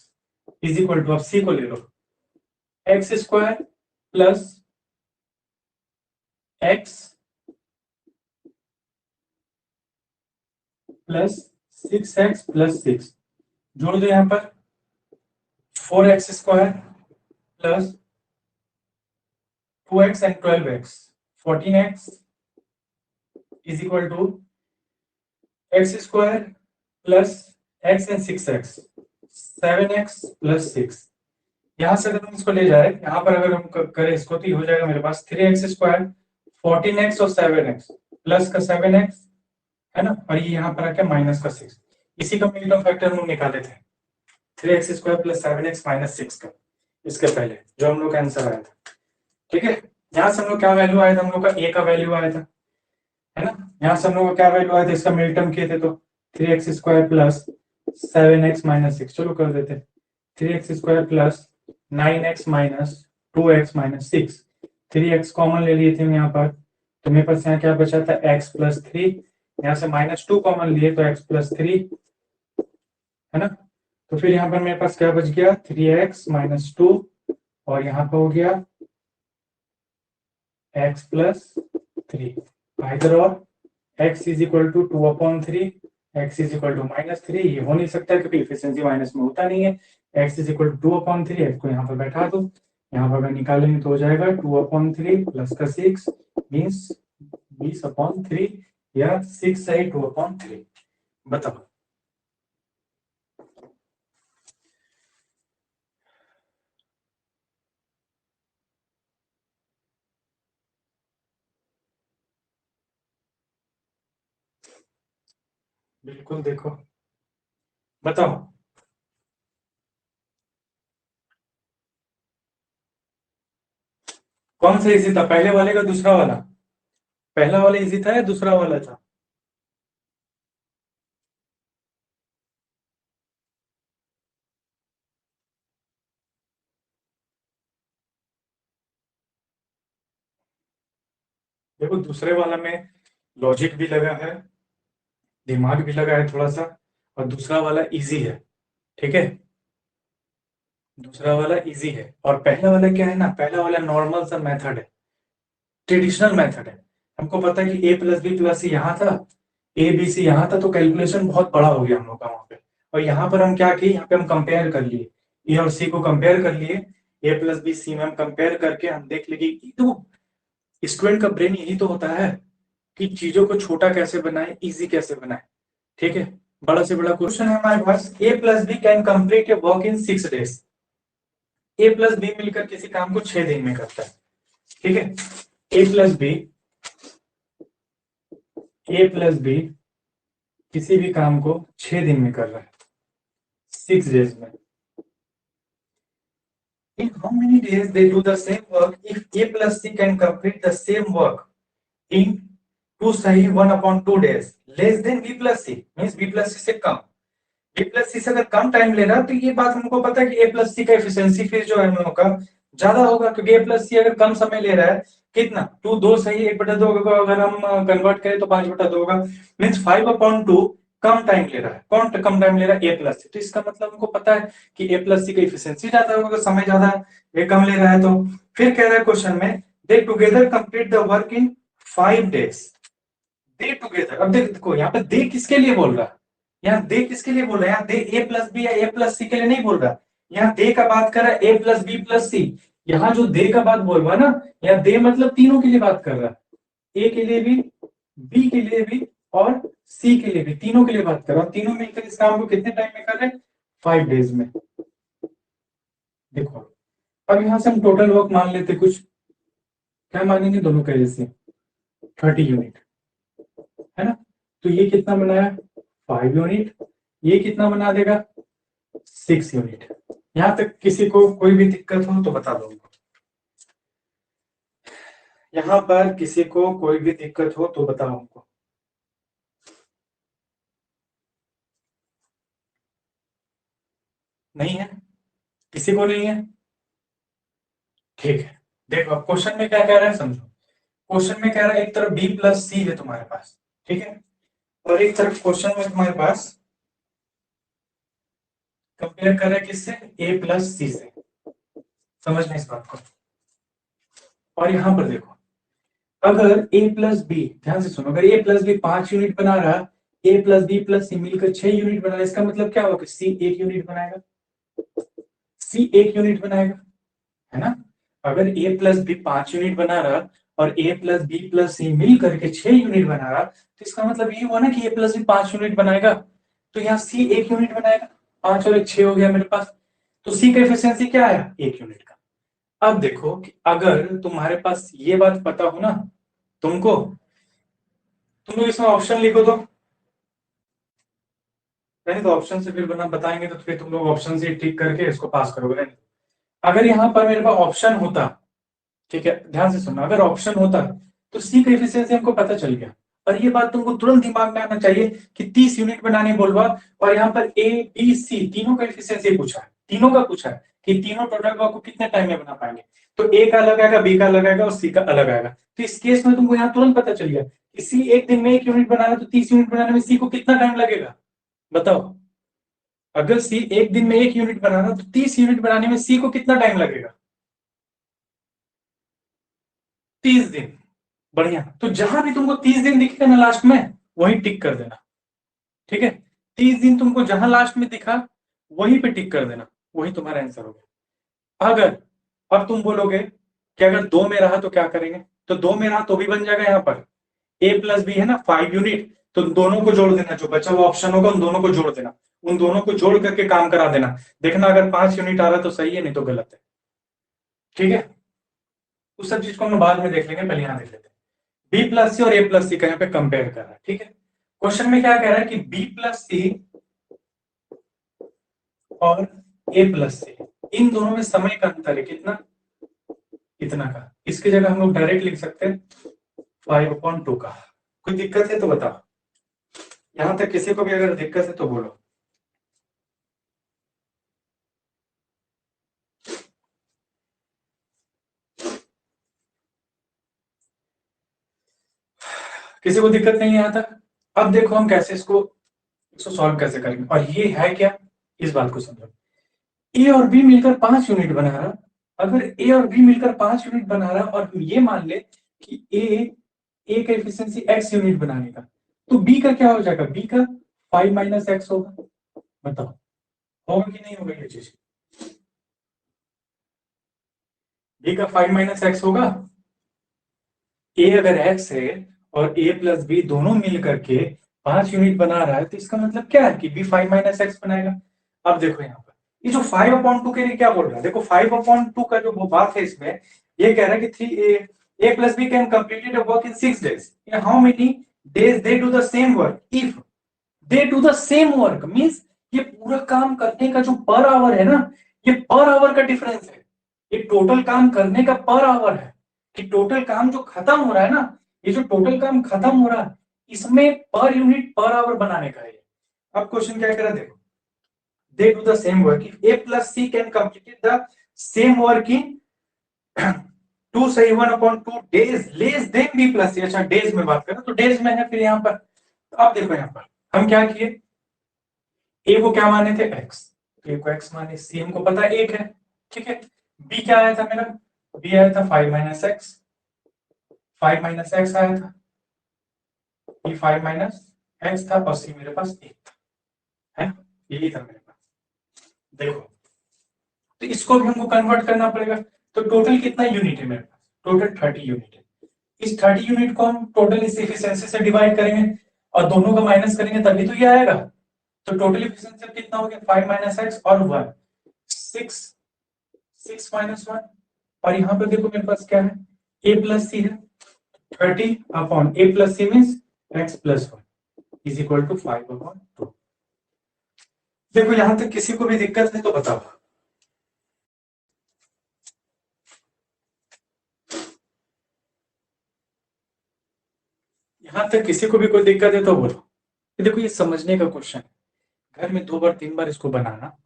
is equal to, अब सी को ले लो, x square plus x plus 6x plus 6, जोड़ दो यहां पर 4x square plus 2x and 12x 14x is equal to x square plus x and 6x 7x plus 6। यहां से अगर हम इसको ले जाए, यहां पर अगर हम करें इसको तो हो जाएगा मेरे पास 3x स्क्वायर 14x और 7x प्लस का 7x, है ना, और ये यहाँ पर आके माइनस का 6। इसी का मिनिमम फैक्टर हम लोग निकाले थे 3x square plus 7x minus 6 का, इसके पहले जो हम लोग का आंसर आया था। ठीक है, यहाँ से हम लोग क्या वैल्यू आया था, हम लोग का a का वैल्यू आया था, है ना, यहाँ से हम लोग का क्या वैल्यू आया था, इसका मिनिमम किए थे तो 3x square plus 7x minus 6, चलो कर देते 3x square plus 9x minus 2x minus 6, 3x common ले लिए थे हम यहाँ पर, तो मेरे पास यहाँ क्या बचा था x प्लस 3, यहाँ से माइनस 2 कॉमन लिए तो x प्लस 3, है ना, तो फिर यहाँ पर मेरे पास क्या बच गया 3x माइनस 2 और यहाँ पर हो गया x प्लस 3, इधर और x is equal to 2/3, x is equal to minus 3, ये हो नहीं सकता क्योंकि इफिशियंसी माइनस में होता नहीं है, x is equal to 2/3, x को यहाँ पर बैठा दो, यहाँ पर अगर निकालेंगे तो हो जाएगा 2/3 प्लस का 6 मीन्स 20/3 या 6 है 2/3। बताओ बिल्कुल देखो, बताओ कौन सा इजी था, पहले वाले का दूसरा वाला, पहला वाला इजी था या दूसरा वाला था? देखो दूसरे वाला में लॉजिक भी लगा है, दिमाग भी लगा है थोड़ा सा, और दूसरा वाला इजी है। ठीक है, दूसरा वाला इजी है, और पहला वाला क्या है ना, पहला वाला नॉर्मल सा मेथड है, ट्रेडिशनल मेथड है। हमको पता है कि a प्लस बी प्लस सी यहाँ था, ए बी सी यहाँ था, तो कैलकुलेशन बहुत बड़ा हो गया हम लोग का वहां पे, और यहाँ पर हम क्या किए, यहाँ पे हम कंपेयर कर लिए, ए और सी को कंपेयर कर लिए, ए प्लस बी सी में हम कंपेयर करके हम देख लिए कि तो स्टूडेंट का ब्रेन यही तो होता है कि चीजों को छोटा कैसे बनाए, इजी कैसे बनाए। ठीक है, बड़ा से बड़ा क्वेश्चन है हमारे पास, A plus B can complete a work in 6 days. A plus B मिलकर किसी काम को 6 दिन में करता है। ठीक है, ए प्लस बी किसी भी काम को 6 दिन में कर रहा है, 6 डेज में। In how many days they do the same work if A plus C can complete the same work in 2 सही 1/2 days less than B plus C, means B plus C से कम। B plus C से अगर कम time ले रहा तो ये बात हमको पता है कि A plus C का एफिशिएंसी फिर जो है हम लोगों का ज्यादा होगा, क्योंकि A plus C अगर कम समय ले रहा है, कितना 2 सही 1/2 होगा, अगर हम कन्वर्ट करें तो 5/2 होगा, मीन्स 5/2 कम टाइम ले रहा है। कौन कम टाइम ले रहा है? ए प्लस सी। तो इसका मतलब हमको पता है कि ए प्लस सी का इफिशियंसी ज्यादा होगा, समय ज्यादा है, ये कम ले रहा है। तो फिर कह रहा है क्वेश्चन में, दे together complete the work in 5 days. They together, अब देखो यहाँ पे दे किसके लिए बोल रहा है, यहाँ दे किसके लिए बोल रहा है, यहाँ दे ए प्लस बी या ए प्लस सी के लिए नहीं बोल रहा, यहाँ दे का बात कर रहा है ए प्लस बी प्लस सी। यहाँ जो दे का बात बोल रहा है ना, यहाँ दे मतलब तीनों के लिए बात कर रहा है, ए के लिए भी, बी के लिए भी और सी के लिए भी, तीनों के लिए बात कर रहा हूं। तीनों मिलकर इस काम को कितने टाइम में कर रहे हैं? 5 डेज में। देखो अब यहां से हम टोटल वर्क मान लेते, कुछ क्या मानेंगे, दोनों का जैसे 30 यूनिट है ना। तो ये कितना बनाया? 5 यूनिट। ये कितना बना देगा? 6 यूनिट। यहां तक किसी को कोई भी दिक्कत हो तो बता दो। यहां पर किसी को कोई भी दिक्कत हो तो बताओ हमको। नहीं है, किसी को नहीं है, ठीक है। देखो अब क्वेश्चन में क्या कह रहा है समझो। क्वेश्चन में कह रहा है एक तरफ बी प्लस सी है तुम्हारे पास, ठीक है, और एक तरफ क्वेश्चन में तुम्हारे पास कंपेयर कर रहा है किससे? ए प्लस सी से। समझना इस बात को। और यहां पर देखो, अगर ए प्लस बी, ध्यान से सुनो, अगर ए प्लस बी 5 यूनिट बना रहा, ए प्लस बी प्लस सी मिलकर 6 यूनिट बना रहा, इसका मतलब क्या होगा? सी 1 यूनिट बनाएगा, सी 1 यूनिट बनाएगा, है ना। अगर ए प्लस बी 5 यूनिट बना रहा और ए प्लस बी प्लस सी मिल करके 6 यूनिट बना रहा, तो इसका मतलब ये हुआ ना कि ए प्लस बी 5 यूनिट बनाएगा, तो यहाँ सी 1 यूनिट बनाएगा। 5 और 1 6 हो गया मेरे पास। तो सी का एफिशिएंसी क्या आया? 1 यूनिट का। अब देखो कि अगर तुम्हारे पास ये बात पता हो ना तुमको, तुम लोग इसमें ऑप्शन लिखो तो, नहीं तो ऑप्शन से फिर बना बताएंगे तो फिर तुम लोग ऑप्शन से ठीक करके इसको पास करोगे। अगर यहाँ पर मेरे पास ऑप्शन होता, ठीक है, ध्यान से सुनना, अगर ऑप्शन होता तो सी का एफिशिएंसी हमको पता चल गया। और ये बात तुमको तुरंत दिमाग में आना चाहिए कि 30 यूनिट बनाने बोलवा, और यहाँ पर ए बी सी तीनों का एफिशिएंसी पूछा है, तीनों का पूछा है कि तीनों टोटल वर्क को कितने टाइम में बना पाएंगे। तो ए का अलग आएगा, बी का अलग आएगा और सी का अलग आएगा। तो इस केस में तुमको यहाँ तुरंत पता चल गया कि सी 1 दिन में 1 यूनिट बनाना, तो 30 यूनिट बनाने में सी को कितना टाइम लगेगा बताओ। अगर सी 1 दिन में 1 यूनिट बनाना, तो 30 यूनिट बनाने में सी को कितना टाइम लगेगा? 30 दिन। बढ़िया, तो जहां भी तुमको 30 दिन दिखेगा ना लास्ट में, वहीं टिक कर देना, ठीक है। 30 दिन तुमको जहां लास्ट में दिखा वहीं पे टिक कर देना, वही तुम्हारा आंसर हो गया। अगर अब तुम बोलोगे कि अगर 2 में रहा तो क्या करेंगे, तो 2 में रहा तो भी बन जाएगा, यहाँ पर ए प्लस बी है ना 5 यूनिट, तो दोनों को जोड़ देना, जो बचा हुआ ऑप्शन होगा उन दोनों को जोड़ देना, उन दोनों को जोड़ करके काम करा देना। देखना अगर 5 यूनिट आ रहा तो सही है, नहीं तो गलत है, ठीक है। उस सब चीज को हम बाद में देख लेंगे, पहले यहाँ देख लेते हैं। बी प्लस सी और ए प्लस सी का यहाँ पे कंपेयर कर रहा है, ठीक है। क्वेश्चन में क्या कह रहा है कि बी प्लस सी और ए प्लस सी, इन दोनों में समय का अंतर है कितना? इतना का। इसकी जगह हम लोग डायरेक्ट लिख सकते हैं 5/2 का। कोई दिक्कत है तो बताओ, यहां तक किसी को भी अगर दिक्कत है तो बोलो। किसी को दिक्कत नहीं है यहां तक? अब देखो हम कैसे इसको सॉल्व कैसे करेंगे, और ये है क्या, इस बात को समझो। ए और बी मिलकर 5 यूनिट बना रहा, अगर ए और बी मिलकर 5 यूनिट बना रहा और ये मान ले कि ए का एफिशिएंसी x यूनिट बनाने का, तो बी का क्या हो जाएगा? बी का 5 माइनस एक्स होगा। बताओ होगा कि नहीं होगा ये चीज? बी का 5 माइनस एक्स होगा। ए अगर x है और a प्लस बी दोनों मिल करके 5 यूनिट बना रहा है, तो इसका मतलब क्या है कि b 5 माइनस एक्स बनाएगा। अब देखो यहाँ पर ये जो 5/2 के लिए क्या बोल रहा है, देखो 5/2 का जो वो बात है इसमें, ये कह रहा है कि 3a plus b can complete a work in 6 days. In how many days they do the same work? If they do the same work means ये पूरा काम करने का जो पर आवर है ना, ये पर आवर का डिफरेंस है। ये टोटल काम करने का पर आवर है कि टोटल काम जो खत्म हो रहा है ना, ये जो टोटल काम खत्म हो रहा है इसमें पर यूनिट पर आवर बनाने का है। अब क्वेश्चन क्या कह रहा है देखो, they do the same work if a plus c can complete the same work in 2 सही 1/2 days less than b plus c। अच्छा डेज में बात करें तो डेज में है फिर यहाँ पर। तो आप देखो यहाँ पर हम क्या किए, a को क्या माने थे x, a को x माने, c हमको पता है 1 है, ठीक है। b क्या आया था मेरा, b आया था 5 माइनस एक्स, 5 माइनस एक्स आया था, b 5 माइनस एक्स था और c मेरे पास 1 था, है यही था मेरे पास। देखो तो इसको भी हमको कन्वर्ट करना पड़ेगा। तो टोटल कितना यूनिट है मेरे पास, टोटल 30 यूनिट है। इस 30 यूनिट को हम टोटल इस एफिशिएंसी से डिवाइड करेंगे और दोनों का माइनस करेंगे तभी तो ये आएगा। तो टोटल एफिशिएंसी कितना हो गया 5 माइनस एक्स और 1 6 माइनस 1 और यहाँ पे देखो मेरे पास क्या है a प्लस सी है 30 upon a plus C means x plus 1 is equal to 5/2। देखो यहां तक किसी को भी दिक्कत है तो बताओ। यहां तक किसी को भी कोई दिक्कत है तो बोलो। देखो ये समझने का क्वेश्चन है, घर में 2 बार 3 बार इसको बनाना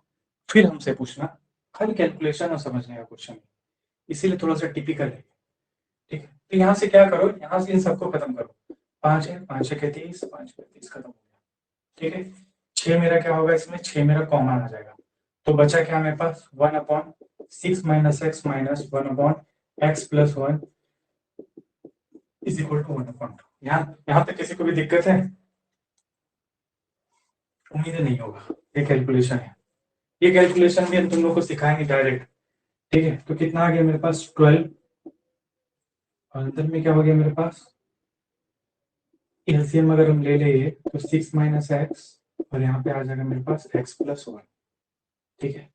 फिर हमसे पूछना, खाली कैलकुलेशन और समझने का क्वेश्चन है, इसीलिए थोड़ा सा टिपिकल है। ठीक है तो यहाँ से क्या करो, यहाँ से इन सबको खत्म करो, 5 है 5 है 30, 5 है 30 खत्म हो गया। ठीक है 6 मेरा क्या होगा इसमें, 6 मेरा कॉमन आ जाएगा तो बचा क्या मेरे पास 1/6 minus x minus 1/x plus 1 is equal to 1/2। यहाँ तक किसी को भी दिक्कत है, उम्मीद नहीं होगा। ये कैलकुलेशन है, ये कैलकुलेशन भी हम तुम लोग को सिखाएंगे डायरेक्ट। ठीक है तो कितना आ गया मेरे पास 12 और अंदर में क्या हो गया मेरे पास, एलसीएम अगर हम ले ले तो 6 माइनस एक्स और यहाँ पे आ जाएगा मेरे पास x प्लस 1। ठीक है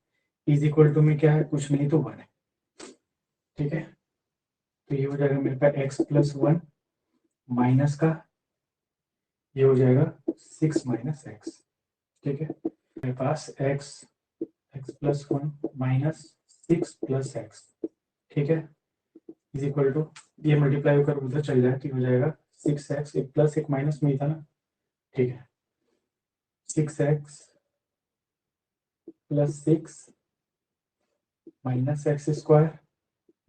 इज इक्वल टू में क्या है, कुछ नहीं तो 1 है। ठीक है तो ये हो जाएगा मेरे पास x प्लस 1 माइनस का ये हो जाएगा 6 माइनस एक्स। ठीक है मेरे पास x plus 1 minus 6 plus x. ठीक है इज इक्वल टू ये मल्टीप्लाई होकर उधर चल जाए तो हो जाएगा 6x, एक प्लस एक माइनस में ही था ना। ठीक है 6x plus 6 minus x square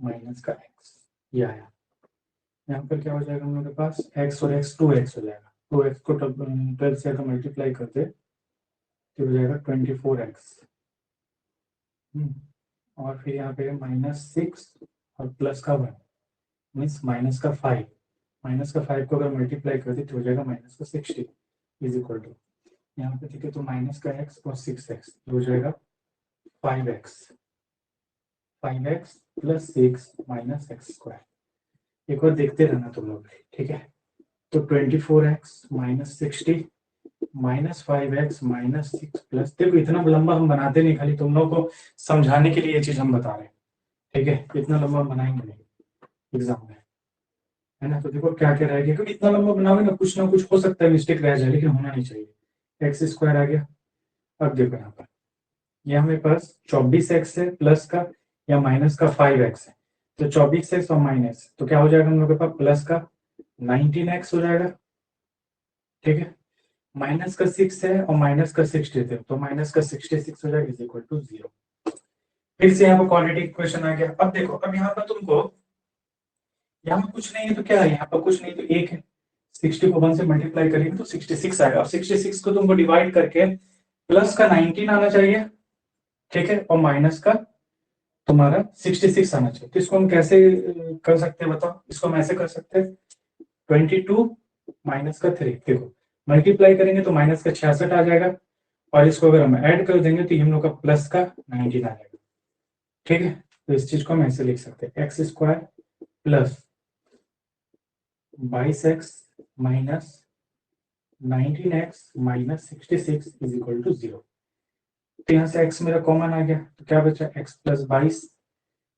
minus का x ये आया। यहाँ पर क्या हो जाएगा हम लोग के पास x और x 2x हो जाएगा, 2x को 12 से अगर मल्टीप्लाई करते तो हो जाएगा 24x। और फिर यहाँ पे -6 और प्लस का 1 मीन्स -5, -5 को अगर मल्टीप्लाई करते तो हो जाएगा -60 इज इक्वल टू यहाँ पे ठीक है तो माइनस का x और 6x हो जाएगा 5x plus 6 minus x square. एक बार देखते रहना तुम लोग। ठीक है तो 24x minus 60 minus 5x minus 6 plus, देखो इतना लंबा हम बनाते नहीं, खाली तुम लोग को समझाने के लिए ये चीज हम बता रहे हैं। ठीक है इतना लंबा बनाएंगे नहीं एग्जाम में, है ना। तो देखो क्या क्या रहेगा, क्योंकि इतना लंबा बनाओगे ना कुछ हो सकता है मिस्टेक रह जाए, लेकिन होना नहीं चाहिए। एक्स स्क्वायर आ गया। अब देखो यहाँ पर यह मेरे पास 24x है प्लस का या माइनस का 5x है, तो 24x और माइनस तो क्या हो जाएगा हम लोग के पास प्लस का 19x हो जाएगा। ठीक है माइनस का 6 है और माइनस का 60 तो माइनस का 66 हो जाएगा इज इक्वल टू 0। फिर से यहाँ पर क्वाड्रेटिक इक्वेशन आ गया। अब देखो अब यहाँ पर तुमको यहाँ पर कुछ नहीं है तो क्या है, यहाँ पर कुछ नहीं तो 1 है, 60 को 1 से मल्टीप्लाई करेंगे तो 66 आएगा। अब 66 को तुमको डिवाइड करके प्लस का 19 आना चाहिए। ठीक है और माइनस का तुम्हारा 66 आना चाहिए। तो इसको हम कैसे कर सकते हैं बताओ, इसको हम ऐसे कर सकते हैं 22 माइनस का 3 देखो मल्टीप्लाई करेंगे तो माइनस का 66 आ जाएगा और इसको अगर हम ऐड कर देंगे तो हम लोग का प्लस का 19 आ जाएगा। ठीक है तो इस चीज को हम ऐसे लिख सकते हैं x square plus 22x minus 19x minus 66 is equal to 0। तो यहाँ से x मेरा कॉमन आ गया, तो क्या बचा x प्लस 22।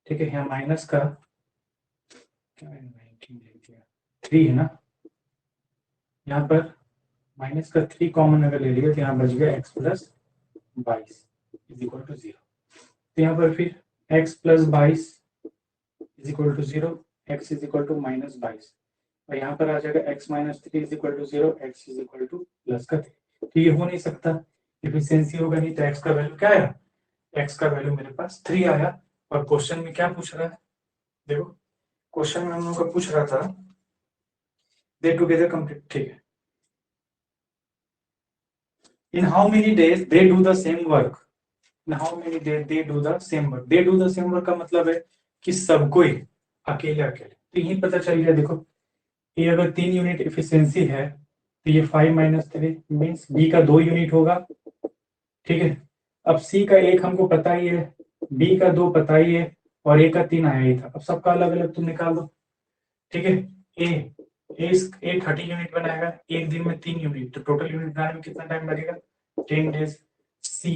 ठीक है, यहाँ माइनस का क्या है, 19 लिख दिया, 3 है ना, यहाँ पर माइनस का 3 कॉमन अगर ले लिया तो यहाँ बच गया x plus 22 is equal to 0। तो यहाँ पर फिर x plus 22 is equal to 0, x is equal to minus 22, और यहाँ पर आ जाएगा x minus 3 is equal to 0, x is equal to plus का 3। तो ये हो नहीं सकता, एफिशिएंसी होगा नहीं, तो x का वैल्यू क्या आया, x का वैल्यू मेरे पास 3 आया। और क्वेश्चन में क्या पूछ रहा है, देखो क्वेश्चन में हम लोग का पूछ रहा था दे टुगेदर कंप्लीट, ठीक है, in how many days they do the same work, in how many days they do the same work. They do the same work का मतलब है कि सब कोई अकेले अकेले, तो यही पता चल गया। देखो ये अगर 3 यूनिट एफिशिएंसी है तो ये 5 माइनस 3 मीन्स बी का 2 यूनिट होगा। ठीक है, अब सी का 1 हमको पता ही है, बी का 2 पता ही है, और ए का 3 आया ही था। अब सबका अलग अलग तुम निकाल दो। ठीक है, ए ए 30 यूनिट बनाएगा, एक दिन में 3 यूनिट, तो टोटल यूनिट बनाने में कितना टाइम लगेगा, 10 डेज। सी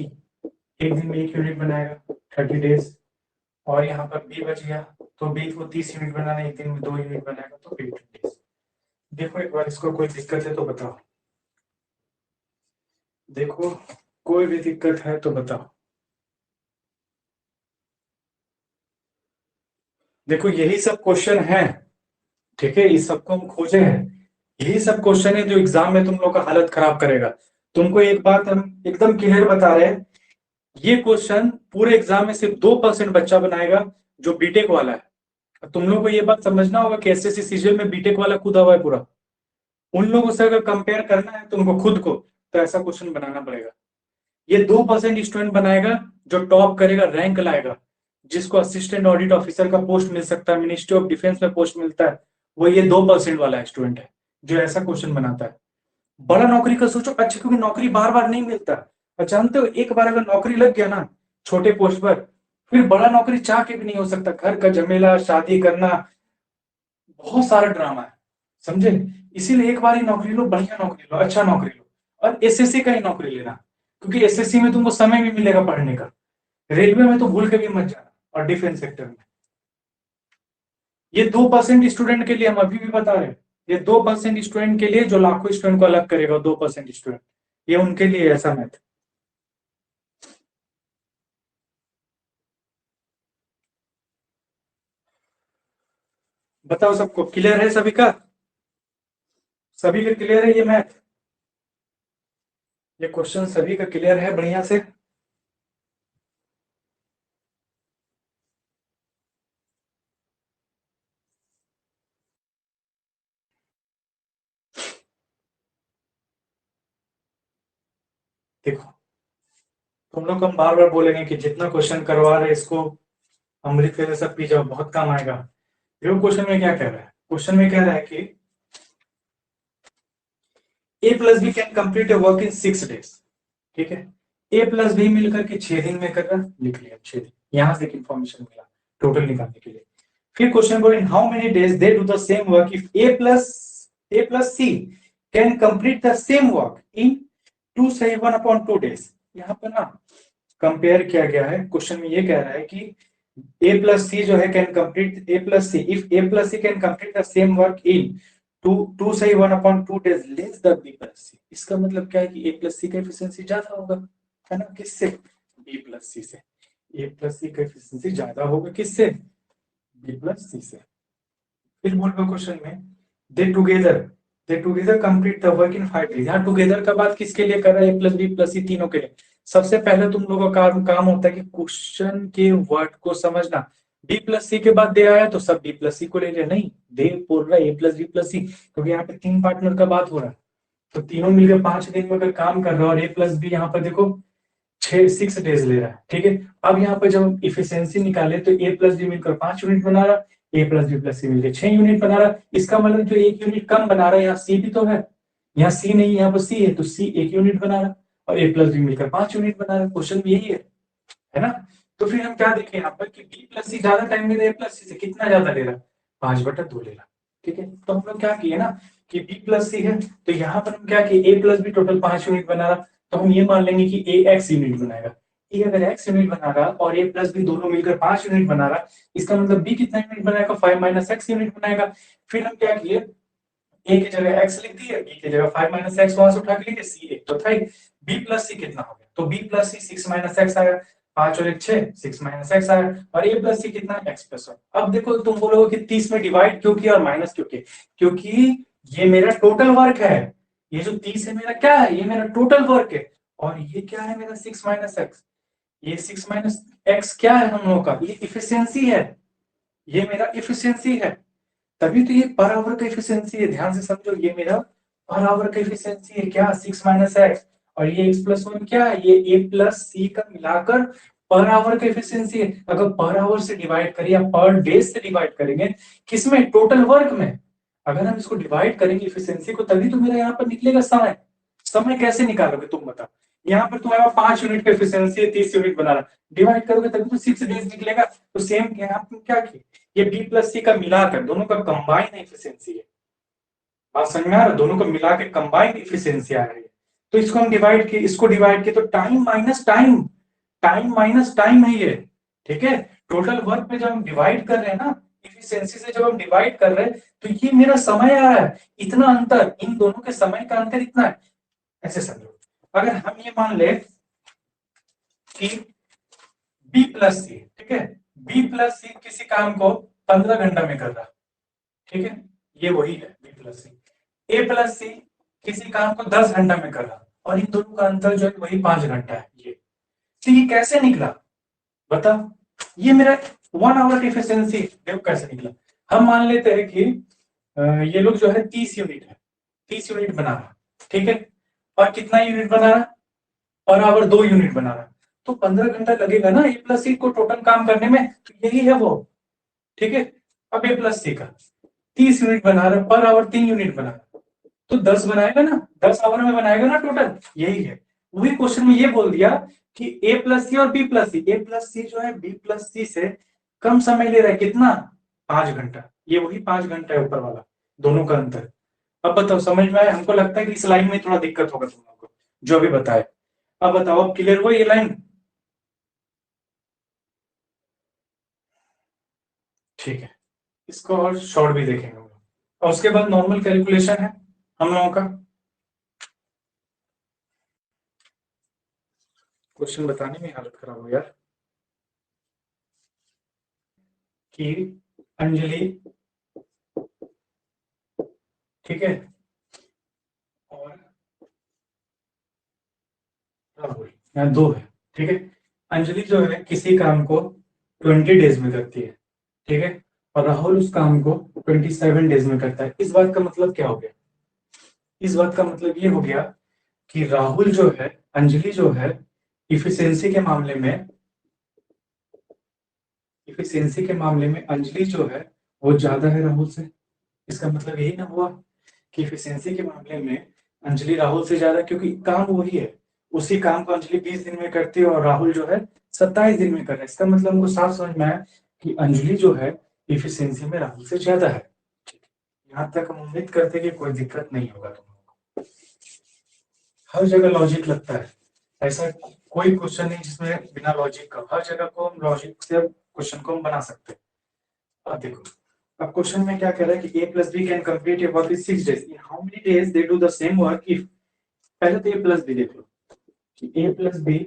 एक दिन में 1 यूनिट बनाएगा, 30 डेज, और यहाँ पर बी बच गया, तो बी को 30 यूनिट बनाना, एक दिन में 2 यूनिट बनाएगा, तो 80 डेज। देखो एक बार इसको कोई दिक्कत है तो बताओ, देखो कोई भी दिक्कत है तो बताओ। देखो यही सब क्वेश्चन है, ठीक है, इस सबको हम खोजे हैं, यही सब क्वेश्चन है जो एग्जाम में तुम लोग का हालत खराब करेगा। तुमको एक बात हम एकदम क्लियर बता रहे हैं, ये क्वेश्चन पूरे एग्जाम में सिर्फ 2% बच्चा बनाएगा जो बीटेक वाला है। तुम लोग को ये बात समझना होगा कि एसएससी सीजीएल में बीटेक वाला कूदा हुआ है पूरा, उन लोगों से अगर कंपेयर करना है तुमको खुद को, तो ऐसा क्वेश्चन बनाना पड़ेगा। ये 2% स्टूडेंट बनाएगा जो टॉप करेगा, रैंक लाएगा, जिसको असिस्टेंट ऑडिट ऑफिसर का पोस्ट मिल सकता है, मिनिस्ट्री ऑफ डिफेंस में पोस्ट मिलता है, वो ये 2% वाला स्टूडेंट है जो ऐसा क्वेश्चन बनाता है। बड़ा नौकरी का सोचो, अच्छा, क्योंकि नौकरी बार बार नहीं मिलता। और जानते हो एक बार अगर नौकरी लग गया ना छोटे पोस्ट पर, फिर बड़ा नौकरी चाह के भी नहीं हो सकता। घर का झमेला, शादी करना, बहुत सारा ड्रामा है, समझे। इसीलिए एक बार ही नौकरी लो, बढ़िया नौकरी लो, अच्छा नौकरी लो, और एसएससी का ही नौकरी लेना, क्योंकि एसएससी में तुमको समय भी मिलेगा पढ़ने का। रेलवे में तो भूल के भी मत जाना, और डिफेंस सेक्टर में। ये 2% स्टूडेंट के लिए हम अभी भी बता रहे हैं, ये 2% स्टूडेंट के लिए जो लाखों स्टूडेंट को अलग करेगा, 2% स्टूडेंट, ये उनके लिए ऐसा मैथ। बताओ सबको क्लियर है, सभी का, सभी का क्लियर है ये मैथ, ये क्वेश्चन सभी का क्लियर है बढ़िया से। देखो तुम लोग हम बार बार बोलेंगे कि जितना क्वेश्चन करवा रहे इसको अमृत के जैसा पी जाओ, बहुत काम आएगा। देखो क्वेश्चन में क्या कह रहा है, क्वेश्चन में कह रहा है कि A plus B can complete a work in 6 days. ठीक है, ए प्लस बी मिलकर के 6 दिन में कर रहा, लिख लिया 6 दिन, यहां से इंफॉर्मेशन मिला टोटल निकालने के लिए। फिर क्वेश्चन बोल in how many days they do the same work if A plus C can complete the same work in 2/1/2 days। यहाँ पर ना कंपेयर किया गया है, क्वेश्चन में ये कह रहा है कि ए प्लस सी जो है can complete, A plus C if A plus C can complete the same work in 2/1/2 days less the B plus C. इसका मतलब क्या है कि ए प्लस सी का एफिशिएंसी ज्यादा होगा, है ना, किससे, बी प्लस सी से। ए प्लस सी का एफिशिएंसी ज्यादा होगा किससे, बी प्लस सी से। फिर बोल रहा क्वेश्चन में दे together complete the work in 5 days। यहाँ टुगेदर का बात किसके लिए कर रहा है, ए प्लस बी प्लस सी तीनों के लिए। सबसे पहले तुम लोगों का काम होता है कि क्वेश्चन के वर्ड को समझना। बी प्लस सी के बाद दे आया तो सब बी प्लस सी को ले लिया, नहीं, दे बोल रहा है ए प्लस बी प्लस सी, क्योंकि यहाँ पे 3 पार्टनर का बात हो रहा है, तो तीनों मिलकर 5 दिन में अगर काम कर रहा है, और ए प्लस बी यहाँ पर देखो 6 डेज ले रहा है। ठीक है, अब यहाँ पर जब इफिशियंसी निकाले तो ए प्लस बी मिलकर 5 यूनिट बना रहा, ए प्लस बी प्लस सी मिलकर 6 यूनिट बना रहा। इसका मतलब जो 1 यूनिट कम बना रहा है, यहाँ सी भी तो है, यहाँ सी नहीं, यहाँ पर सी है, तो सी 1 यूनिट बना रहा, और ए प्लस बी मिलकर 5 यूनिट बना रहा। क्वेश्चन में यही है ना। तो फिर हम क्या देखें यहाँ पर कि बी प्लस सी ज्यादा टाइम ले रहा है, ए प्लस सी से कितना ज्यादा ले रहा है, 5/2 ले रहा। ठीक है, तो हम लोग क्या किए ना, कि बी प्लस सी है, तो यहाँ पर हम क्या कि A plus B total 5 unit बना रहा, तो हम ये मान लेंगे कि ए एक्स यूनिट बनाएगा। ए अगर एक्स यूनिट बना रहा और ए प्लस बी दोनों मिलकर 5 यूनिट बना रहा, इसका मतलब बी कितना यूनिट बनाएगा, 5 माइनस एक्स यूनिट बनाएगा। फिर हम क्या किए, ए की जगह एक्स लिख दिए, बी की जगह 5 माइनस एक्स वहां से उठा के लिखे, सी एक तो था ही, बी प्लस सी कितना हो गया, तो बी प्लस सी 6 माइनस एक्स आया, 5 और 1 6, 6 माइनस एक्स आया, और ए प्लस सी कितना, एक्स प्लस 1। अब देखो तुम बोलोगे कि 30 में डिवाइड क्यों किया और माइनस क्यों किया, क्योंकि ये मेरा टोटल वर्क है, ये जो 30 है मेरा क्या है, ये मेरा टोटल वर्क है, और ये क्या है मेरा 6 माइनस एक्स, ये 6 माइनस एक्स क्या है हम लोगों का, ये इफिशियंसी है, ये मेरा इफिशियंसी है, तभी तो ये पर आवर का इफिशियंसी है, ध्यान से समझो, ये मेरा पर आवर का इफिशियंसी है क्या, 6 माइनस एक्स, और ये एक्स प्लस 1 क्या है, ये ए प्लस सी का मिलाकर पर आवर का इफिशियंसी है। अगर पर आवर से डिवाइड करें या पर डे से डिवाइड करेंगे, किसमें, टोटल वर्क में, अगर हम इसको डिवाइड करेंगे इफिशियंसी को, तभी तो मेरा यहाँ पर निकलेगा समय। समय कैसे निकालोगे तुम बताओ, यहाँ पर तुम्हारे 5 यूनिट का इफिशियंसी है, 30 यूनिट बना रहा, डिवाइड करोगे तभी तो 6 डेज निकलेगा। तो सेम यहाँ पर क्या किया, ये बी प्लस सी का मिलाकर दोनों का कंबाइन एफिशिएंसी है, बात समझ में आ रहा है, दोनों को मिला के कंबाइंड एफिशिएंसी आ रही है। तो इसको हम डिवाइड किए, इसको डिवाइड किए, तो time minus time, time minus time है ये, ठीक है। टोटल वर्क में जब हम डिवाइड कर रहे हैं ना, एफिशिएंसी से जब हम डिवाइड कर रहे हैं, तो ये मेरा समय आ रहा है, इतना अंतर, इन दोनों के समय का अंतर इतना है, ऐसे समझो। अगर हम ये मान ले कि बी प्लस सी, ठीक है, बी प्लस सी किसी काम को 15 घंटा में कर रहा, ठीक है, ये वही है बी प्लस सी। ए प्लस सी किसी काम को 10 घंटा में कर रहा, और इन दोनों का अंतर जो है वही 5 घंटा है, ये तो ये कैसे निकला बता, ये मेरा 1 आवर की एफिशिएंसी देखो कैसे निकला। हम मान लेते हैं कि ये लोग जो है 30 यूनिट है, 30 यूनिट बना रहा, ठीक है, और कितना यूनिट बना रहा, पर आवर 2 यूनिट बना रहा, तो 15 घंटा लगेगा ना ए प्लस सी को टोटल काम करने में, तो यही है वो, ठीक है। अब ए प्लस सी का 30 यूनिट बना रहा, पर आवर 3 यूनिट बना रहा, तो 10 बनाएगा ना, 10 आवर में बनाएगा ना टोटल, यही है। वही क्वेश्चन में ये बोल दिया कि ए प्लस सी और बी प्लस सी, ए प्लस सी जो है बी प्लस सी से कम समय ले रहा है, कितना, 5 घंटा, ये वही 5 घंटा है ऊपर वाला, दोनों का अंतर। अब बताओ समझ में आया, हमको लगता है कि इस लाइन में थोड़ा दिक्कत होगा तुम लोगों को, जो भी बताए। अब बताओ, अब क्लियर हुआ ये लाइन, ठीक है। इसको और शॉर्ट भी देखेंगे हम लोग, और उसके बाद नॉर्मल कैलकुलेशन है हम लोगों का। क्वेश्चन बताने में हालत खराब हो यार, कि अंजलि, ठीक है, और राहुल, यहाँ दो है, ठीक है। अंजलि जो है किसी काम को 20 डेज में करती है, ठीक है, और राहुल उस काम को 27 डेज में करता है। इस बात का मतलब क्या हो गया, इस बात का मतलब ये हो गया कि राहुल जो है, अंजलि जो है, इफिशियंसी के मामले में, इफिशियंसी के मामले में अंजलि जो है वो ज्यादा है राहुल से। इसका मतलब यही ना हुआ कि इफिशियंसी के मामले में अंजलि राहुल से ज्यादा, क्योंकि काम वही है, उसी काम को अंजलि 20 दिन में करती है और राहुल जो है 27 दिन में कर रहा है। इसका मतलब हमको साफ समझ में आया कि अंजलि जो है इफिशियंसी में राहुल से ज्यादा है। यहाँ तक हम उम्मीद करते हैं कि कोई दिक्कत नहीं होगा तुम लोगों को, हर जगह लॉजिक लगता है, ऐसा कोई क्वेश्चन नहीं जिसमें बिना लॉजिक का, हर जगह को हम लॉजिक से क्वेश्चन को हम बना सकते हैं। अब देखो, अब क्वेश्चन में क्या कह रहा है कि a plus b can complete a work in 6 days, in how many days they do the same work if, पहले तो a plus b देख लो कि a plus b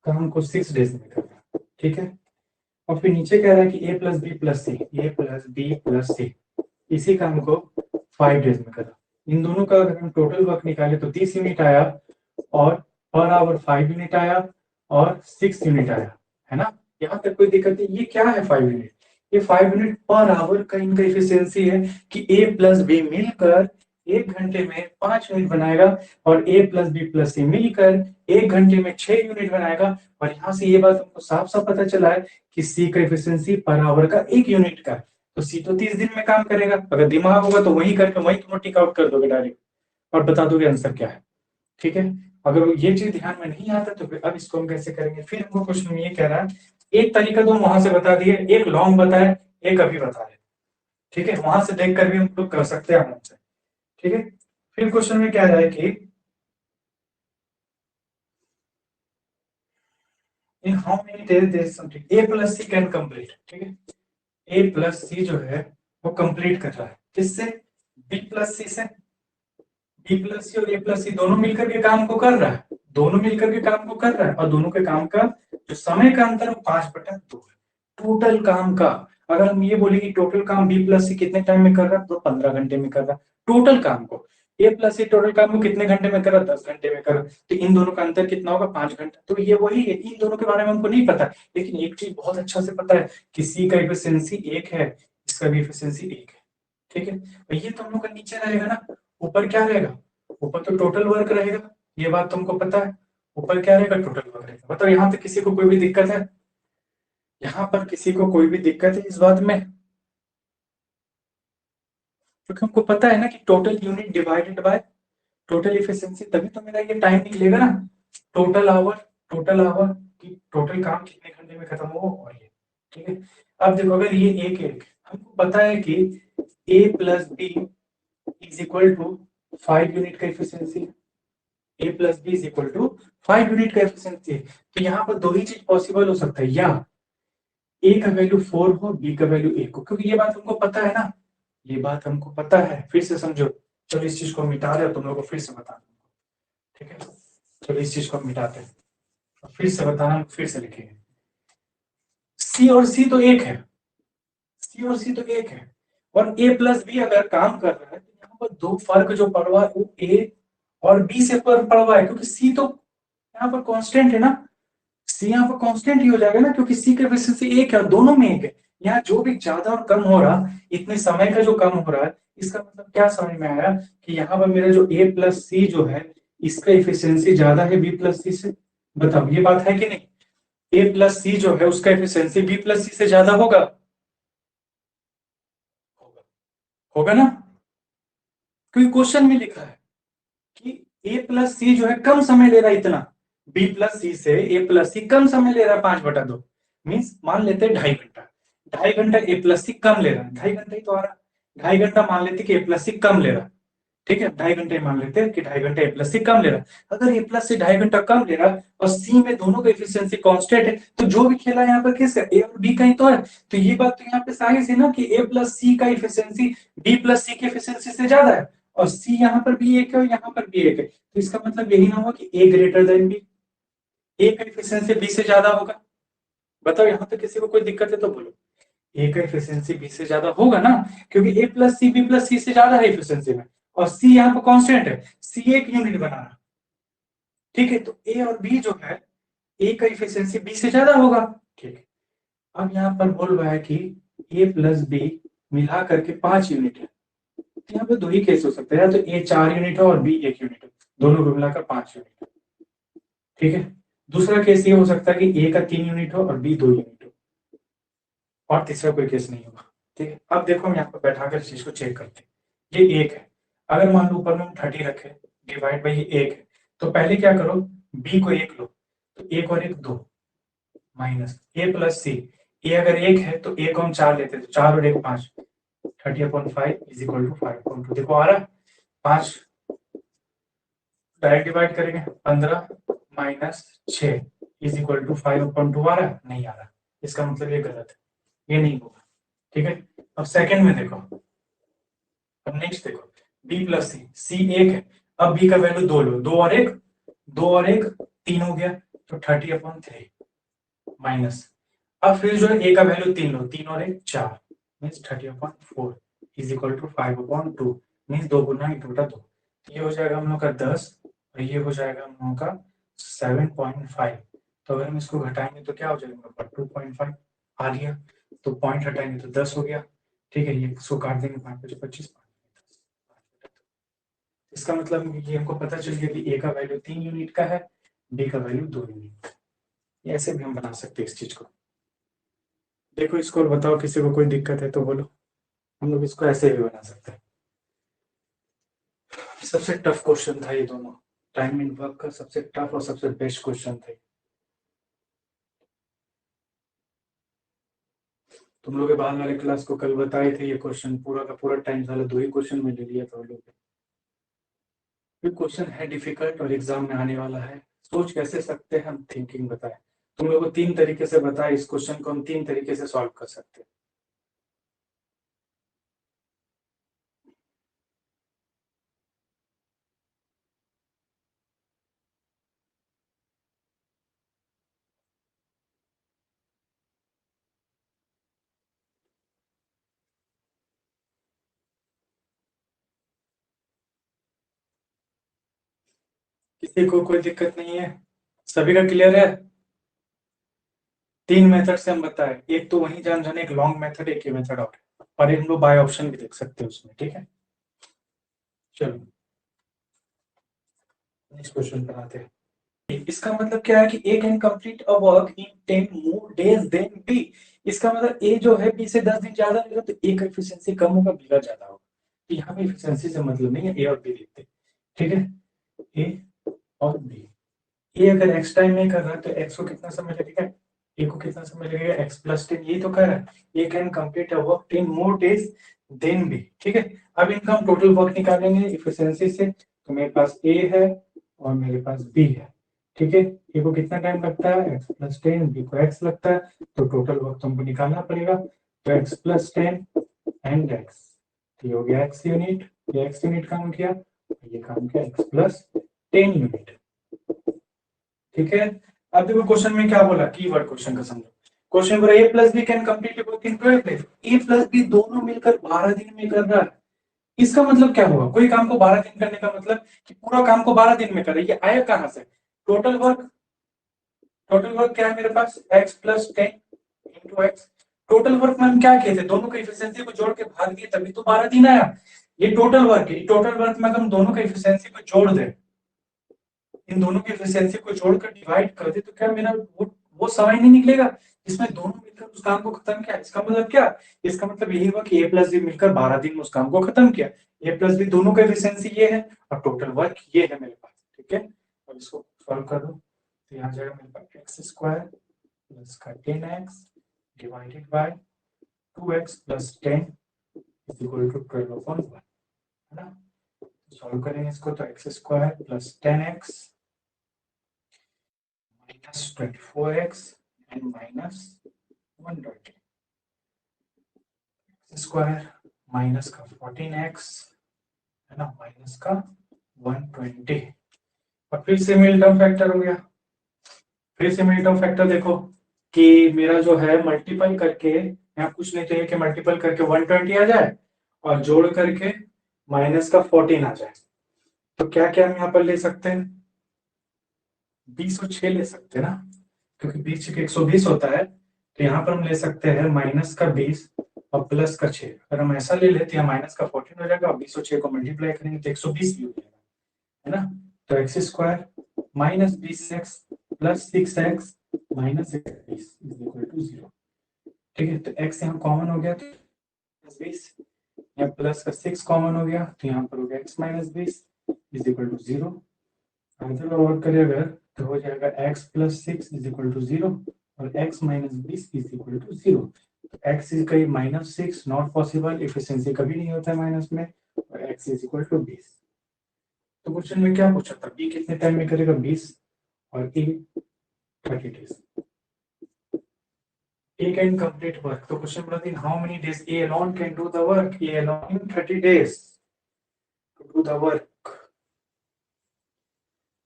काम को 6 डेज में करना है, ठीक है, और फिर नीचे कह रहा है कि a plus b plus c, a plus b plus c इसी काम को 5 डेज में करना। इन दोनों का अगर हम टोटल वर्क निकाले तो 30 यूनिट आया, और पर आवर 5 यूनिट आया, और 6 यूनिट आया, है ना, यहाँ तक कोई दिक्कत नहीं। ये क्या है 5 यूनिट, ये 5 यूनिट पर आवर का इनका एफिशिएंसी है कि a प्लस बी मिलकर 1 घंटे में 5 यूनिट बनाएगा, और a प्लस बी प्लस सी मिलकर 1 घंटे में 6 यूनिट बनाएगा। और यहाँ से ये बात हमको साफ साफ पता चला है कि सी का एफिशिएंसी पर आवर का 1 यूनिट का है, तो सी तो 30 दिन में काम करेगा। अगर दिमाग होगा तो वही करके वही तुम टिक आउट कर दोगे डायरेक्ट, और बता दोगे आंसर क्या है, ठीक है। अगर ये चीज ध्यान में नहीं आता तो फिर अब इसको हम कैसे करेंगे, फिर हमको क्वेश्चन में ये कह रहा है, एक तरीका तो हम वहां से बता दिए, एक लॉन्ग बताए, एक अभी बता रहे, ठीक है, वहां से देख कर भी हम लोग कर सकते हैं आराम से। ठीक है, फिर क्वेश्चन में क्या है कि in how many days there is something A plus C can complete. ठीक है, ए प्लस सी जो है वो कंप्लीट कर रहा है किससे, बी प्लस सी से। बी प्लस सी और ए प्लस सी दोनों मिलकर के काम को कर रहा है, दोनों मिलकर के काम को कर रहा है, और दोनों के काम का जो समय का अंतर वो 5/2 है टोटल काम का। अगर हम ये बोले कि टोटल काम बी प्लस सी कितने टाइम में कर रहा है, तो 15 घंटे में कर रहा है टोटल काम को। ए प्लस सी टोटल काम को कितने घंटे में कर रहा है, 10 घंटे में कर रहा है। तो इन दोनों का अंतर कितना होगा, 5 घंटा। तो ये वही है, इन दोनों के बारे में हमको नहीं पता, लेकिन एक चीज बहुत अच्छा से पता है कि सी का एफिशिएंसी 1 है, इसका भी एफिशिएंसी 1 है। ठीक है, और ये तो हम लोग का नीचे रहेगा ना, ऊपर क्या रहेगा, ऊपर तो टोटल वर्क रहेगा, ये बात तुमको पता है। ऊपर क्या रहेगा, टोटल वर्क रहेगा। बताओ यहाँ पे किसी को कोई भी दिक्कत है, यहाँ पर किसी को कोई भी दिक्कत है इस बात में, क्योंकि हमको पता है ना कि total unit divided by total efficiency, तभी तो मेरा ये टाइम निकलेगा ना, टोटल आवर, टोटल आवर की टोटल काम कितने घंटे में खत्म हो, और ये। ठीक है, अब देखो अगर ये एक एक हमको पता है कि A plus B is equal to 5 unit का efficiency, A plus B is equal to 5 unit का एफिशिएंसी। तो यहाँ पर दो ही चीज पॉसिबल हो सकता है, या ए का वैल्यू 4 हो, बी का वैल्यू 1 हो, क्योंकि ये बात हमको पता है ना, ये बात हमको पता है। फिर से समझो, चलो इस चीज को मिटा दे, तुम लोग को फिर से बता दूं। ठीक है, चलो इस चीज को मिटाते हैं, फिर से बताना, फिर से लिखेंगे। सी और सी तो एक है, सी और सी तो एक है, और ए प्लस बी अगर काम कर रहा है तो यहाँ पर दो फर्क जो पड़ रहा है वो ए और बी से पड़ रहा है, क्योंकि सी तो यहाँ पर कांस्टेंट है ना, सी यहाँ पर कांस्टेंट ही हो जाएगा ना, क्योंकि सी का एफिशिएंसी 1 है और दोनों में 1 है। यहाँ जो भी ज्यादा और कम हो रहा, इतने समय का जो कम हो रहा है, इसका मतलब क्या समझ में आया कि यहाँ पर मेरा जो ए प्लस सी जो है, इसका एफिशिएंसी ज्यादा है बी प्लस सी से। बताओ ये बात है कि नहीं, ए प्लस सी जो है उसका एफिशिएंसी बी प्लस सी से ज्यादा होगा, होगा, होगा ना, क्योंकि क्वेश्चन में लिखा है कि ए प्लस सी जो है कम समय ले रहा है इतना, बी प्लस सी से ए प्लस सी कम समय ले रहा है 5/2, मीन्स मान लेते हैं 2.5 घंटा, 2.5 घंटा ए प्लस सी कम ले रहा है, 2.5 घंटा ही तो आ रहा है, 2.5 घंटा मान लेते कि ए प्लस सी कम ले रहा है। ठीक है, 2.5 घंटे मान लेते हैं कि 2.5 घंटे ए प्लस सी कम ले रहा है। अगर ए प्लस सी 2.5 घंटा कम ले रहा है और सी में दोनों का एफिशिएंसी कांस्टेंट है, तो जो भी खेला यहाँ पर किसका, ए और बी का ही तो है। तो ये बात तो यहाँ पे सारी सी ना कि ए प्लस सी का एफिशिएंसी बी प्लस सी के एफिशिएंसी से ज्यादा है, और सी यहाँ पर भी एक है और यहाँ पर भी एक है, तो इसका मतलब यही ना हुआ कि ए ग्रेटर देन बी, ए का एफिशिएंसी बी से ज्यादा होगा। बताओ यहाँ पे किसी को कोई दिक्कत है तो बोलो, ए का एफिशिएंसी बी से ज्यादा होगा ना, क्योंकि ए प्लस सी बी प्लस सी से ज्यादा है एफिशिएंसी में, और सी यहाँ पर कांस्टेंट है, सी एक यूनिट बना रहा। ठीक है, तो ए और बी जो है, ए का एफिशिएंसी बी से ज्यादा होगा। ठीक है, अब यहाँ पर बोल रहा है कि ए प्लस बी मिला करके 5 यूनिट है, तो यहाँ पे दो ही केस हो सकते हैं, या तो ए 4 यूनिट है और बी 1 यूनिट है, दोनों को मिलाकर 5 यूनिट है। ठीक है, दूसरा केस ये हो सकता है कि ए का 3 यूनिट हो और बी 2 यूनिट हो, और तीसरा कोई केस नहीं होगा। ठीक है, अब देखो हम यहाँ पर बैठाकर इस चीज को चेक करते हैं। ये एक है, अगर मान लो ऊपर में हम 30 रखे, डिवाइड बाई ये एक है, तो पहले क्या करो, बी को 1 लो, तो 1 और 1 2, माइनस ए प्लस सी, ए अगर 1 है तो ए को हम 4 लेते हैं, तो 4 और 1 5, 30/5 इज इक्वल टू 5/2। देखो आ रहा है 5, डायरेक्ट डिवाइड करेंगे, 15 माइनस 6 इज इक्वल टू 5/2 आ रहा है, नहीं आ रहा, इसका मतलब ये गलत है, ये नहीं होगा। ठीक है, अब सेकंड में देखो, अब नेक्स्ट देखो, बी प्लस सी, सी 1 है, अब बी का वैल्यू 2 लो, 2 और 1 3 हो गया, तो 30/3 माइनस, अब फिर जो है ए का वैल्यू 3 लो, 3 और 1 4, means 30/4 is equal to 5/2, means 2 × 2 ये हो जाएगा हम लोग का 10, और ये हो जाएगा हम लोगों का 7.5। तो अगर हम इसको घटाएंगे तो क्या हो जाएगा, 2.5 आ गया, तो पॉइंट हटाएंगे तो 10 हो गया। ठीक है, ये इसको काट देंगे, 5×25, इसका मतलब ये हमको पता चल गया कि ए का वैल्यू 3 यूनिट का है, बी का वैल्यू 2 यूनिट का। ऐसे भी हम बना सकते हैं इस चीज को। देखो इसको और बताओ, किसी को कोई दिक्कत है तो बोलो, हम लोग इसको ऐसे भी बना सकते हैं। सबसे टफ क्वेश्चन था ये दोनों, टाइम इन वर्क का सबसे टफ और सबसे बेस्ट क्वेश्चन था। तुम लोग के बाद वाले क्लास को कल बताए थे ये क्वेश्चन, पूरा का पूरा टाइम साला 2 ही क्वेश्चन में ले लिया था लोग। ये क्वेश्चन है डिफिकल्ट और एग्जाम में आने वाला है, सोच कैसे सकते हैं हम, थिंकिंग बताए। तुम लोग को 3 तरीके से बताए, इस क्वेश्चन को हम 3 तरीके से सॉल्व कर सकते हैं। किसी को कोई दिक्कत नहीं है? सभी का क्लियर है? 3 मेथड से हम बताए, एक तो वही जान जाने, एक लॉन्ग मेथड, एक ये मेथड और हम लोग बाय ऑप्शन भी देख सकते हैं उसमें, ठीक है। चलो नेक्स्ट क्वेश्चन पर आते हैं। इसका मतलब क्या है कि A can complete a work in 10 more days than B. इसका मतलब ए जो है बी से 10 दिन ज्यादा लेगा, तो ए का एफिशिएंसी कम होगा, बी का ज्यादा होगा। तो यहाँ पे एफिशिएंसी से मतलब नहीं है, ए और बी देखते हैं, ठीक है। ए और बी, ए अगर एक्स टाइम में कर रहा है तो एक्स को कितना समय लगेगा, ए को कितना समय लगेगा, एक्स प्लस 10, यही तो कह रहा है। A can complete a work 10 more days than B, ठीक है। अब इनका हम टोटल वर्क निकालेंगे इफिशिएंसी से, तो मेरे पास ए है और मेरे पास बी है, ठीक है। ए को कितना टाइम लगता है, एक्स प्लस 10, बी को एक्स लगता है, तो टोटल वर्क तुमको निकालना पड़ेगा। तो एक्स प्लस 10 एंड एक्स, तो ये हो गया एक्स यूनिट, ये एक्स यूनिट काम किया, ये काम किया एक्स प्लस 10 यूनिट, ठीक है। अब देखो क्वेश्चन में क्या बोला, कीवर्ड क्वेश्चन का समझो। क्वेश्चन बोला A plus B can complete work in 12 days. A plus B दोनों मिलकर 12 दिन में कर रहा है। इसका मतलब क्या होगा, कोई काम को 12 दिन करने का मतलब कि पूरा काम को 12 दिन में करे। ये आया कहां से, टोटल वर्क। टोटल वर्क क्या है मेरे पास, x plus 10 into x. Total work में हम क्या किए थे, दोनों की एफिशिएंसी को जोड़ के भाग दिए, तभी तो 12 दिन आया। ये टोटल वर्क है, टोटल वर्क में अगर हम दोनों की एफिशिएंसी को जोड़ दें, इन दोनों की एफिशिएंसी को जोड़कर डिवाइड कर दे, तो क्या मेरा वो समय नहीं निकलेगा जिसमें दोनों मिलकर उस काम को खत्म किया। इसका मतलब क्या, इसका मतलब यही हुआ कि ए प्लस बी मिलकर 12 दिन में उस काम को खत्म किया। ए प्लस बी दोनों का एफिशिएंसी ये है और टोटल वर्क ये है मेरे पास, ठीक है। अब इसको सॉल्व कर दो, तो यहाँ जाएगा मेरे पास एक्स स्क्वायर प्लस का 10x divided by 2x plus 10 is equal to 12/1, है ना। सॉल्व करेंगे इसको, तो x square plus 10x minus 24x and minus 120 square minus का 14x, है ना, माइनस का 120। और फिर से मिल टर्म फैक्टर हो गया। फिर से मिल टर्म फैक्टर देखो कि मेरा जो है मल्टीपल करके, यहाँ कुछ नहीं चाहिए कि मल्टीपल करके 120 आ जाए और जोड़ करके माइनस का 14 आ जाए। तो क्या क्या हम यहाँ पर ले सकते हैं, 20 और 6 ले सकते हैं ना, क्योंकि 20 के 120 होता है। तो यहाँ पर हम ले सकते हैं माइनस का 20 और प्लस का 6। अगर हम ऐसा ले लेते हैं, माइनस का 14 हो जाएगा और 20 और 6 को मल्टीप्लाई करेंगे तो 120 भी हो जाएगा, है ना। तो x square minus 20x plus 6x minus 20 is equal to 0, ठीक है। तो x यहाँ कॉमन हो गया, तो प्लस 20, यहाँ प्लस का 6 कॉमन हो गया, तो यहाँ पर हो गया x minus 20 is equal to 0। अगर और करें अगर, तो हो जाएगा x plus 6 is equal to 0 और x minus 20 is equal to 0। तो x इज कहीं माइनस 6 नॉट पॉसिबल, एफिशिएंसी कभी नहीं होता है माइनस में, और x इज इक्वल टू 20। तो क्वेश्चन में क्या पूछा था, b कितने टाइम में करेगा 20 और a 30 days. a can complete work, तो क्वेश्चन बोला था how many days a alone can do the work, a alone in 30 days to do the work।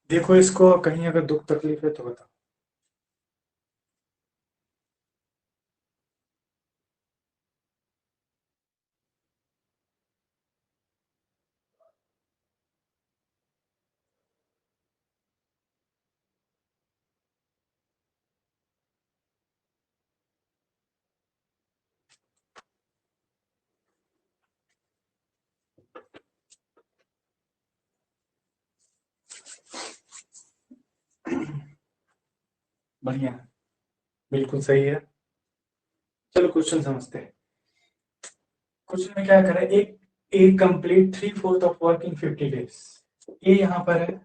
देखो इसको कहीं अगर दुख तकलीफ है तो बताओ। बढ़िया, बिल्कुल सही है। चलो क्वेश्चन समझते हैं। क्वेश्चन में क्या करे, एक A complete 3/4 of work in 50 days. A यहाँ पर है,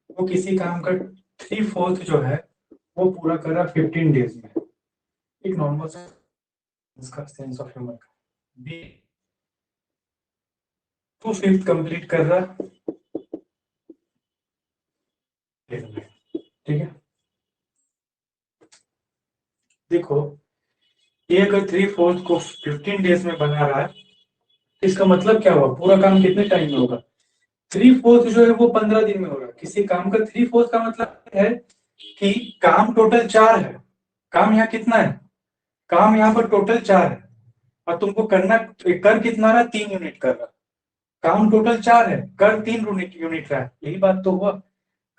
वो किसी काम का 3/4 जो है वो पूरा कर रहा 15 डेज में। एक नॉर्मल सा इसका सेंस ऑफ ह्यूमर का। बी 2/5 कंप्लीट कर रहा, ठीक है। देखो ए अगर 3/4 को 15 डेज में बना रहा है, इसका मतलब क्या हुआ, पूरा काम कितने टाइम में होगा? 3/4 जो है वो 15 दिन में हो रहा है। किसी काम का 3/4 का मतलब है कि काम टोटल 4 है। काम यहाँ कितना है? काम यहाँ पर टोटल 4 है और तुमको करना, कर कितना रहा? 3 यूनिट कर रहा। काम टोटल 4 है, कर 3 यूनिट रहा है, यही बात तो हुआ।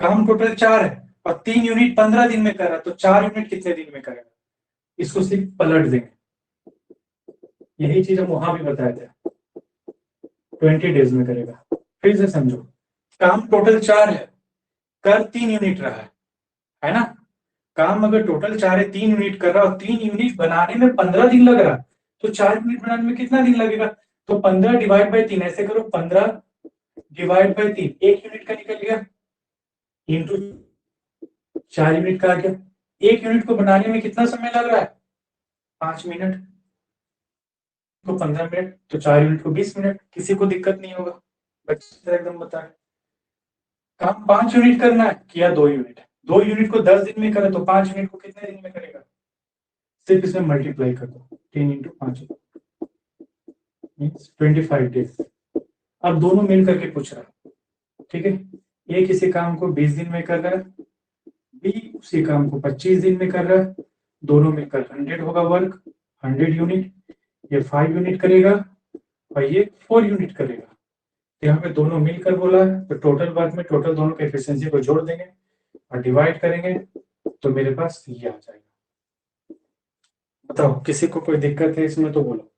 काम टोटल 4 है और 3 यूनिट 15 दिन में कर रहा, तो 4 यूनिट कितने दिन में करेगा? इसको सिर्फ पलट देंगे। यही चीज हम वहां भी बताए थे, 20 डेज में करेगा। फिर से समझो, काम टोटल 4 है, कर 3 यूनिट रहा है ना? काम अगर टोटल 4 है, 3 यूनिट कर रहा और 3 यूनिट बनाने में 15 दिन लग रहा, तो 4 यूनिट बनाने में कितना दिन लगेगा? तो 15 डिवाइड बाई 3, ऐसे करो, 15 डिवाइड बाई 3, 1 यूनिट का निकल गया, इंटू 4 यूनिट का आ गया। 1 यूनिट को बनाने में कितना समय लग रहा है? 5 मिनट। तो 15 मिनट, तो 4 यूनिट को 20 मिनट। किसी को दिक्कत नहीं होगा, बच्चे एकदम बताए। काम 5 यूनिट करना है, किया 2 यूनिट। 2 यूनिट को 10 दिन में करे तो 5 यूनिट को कितने दिन में करेगा? सिर्फ इसमें मल्टीप्लाई कर दो, 3 इंटू 5 मीन्स 25 डेज। अब दोनों मिल करके पूछ रहा है, ठीक है। ये किसी काम को 20 दिन में कर रहा है, बी उसी काम को 25 दिन में कर रहा है। दोनों मिलकर 100 होगा वर्क, 100 यूनिट। ये 5 यूनिट करेगा और ये 4 यूनिट करेगा। तो यहाँ पे दोनों मिलकर बोला है, तो टोटल वर्क में टोटल दोनों के एफिशिएंसी को जोड़ देंगे और डिवाइड करेंगे, तो मेरे पास ये आ जाएगा। बताओ किसी को कोई दिक्कत है इसमें तो बोलो।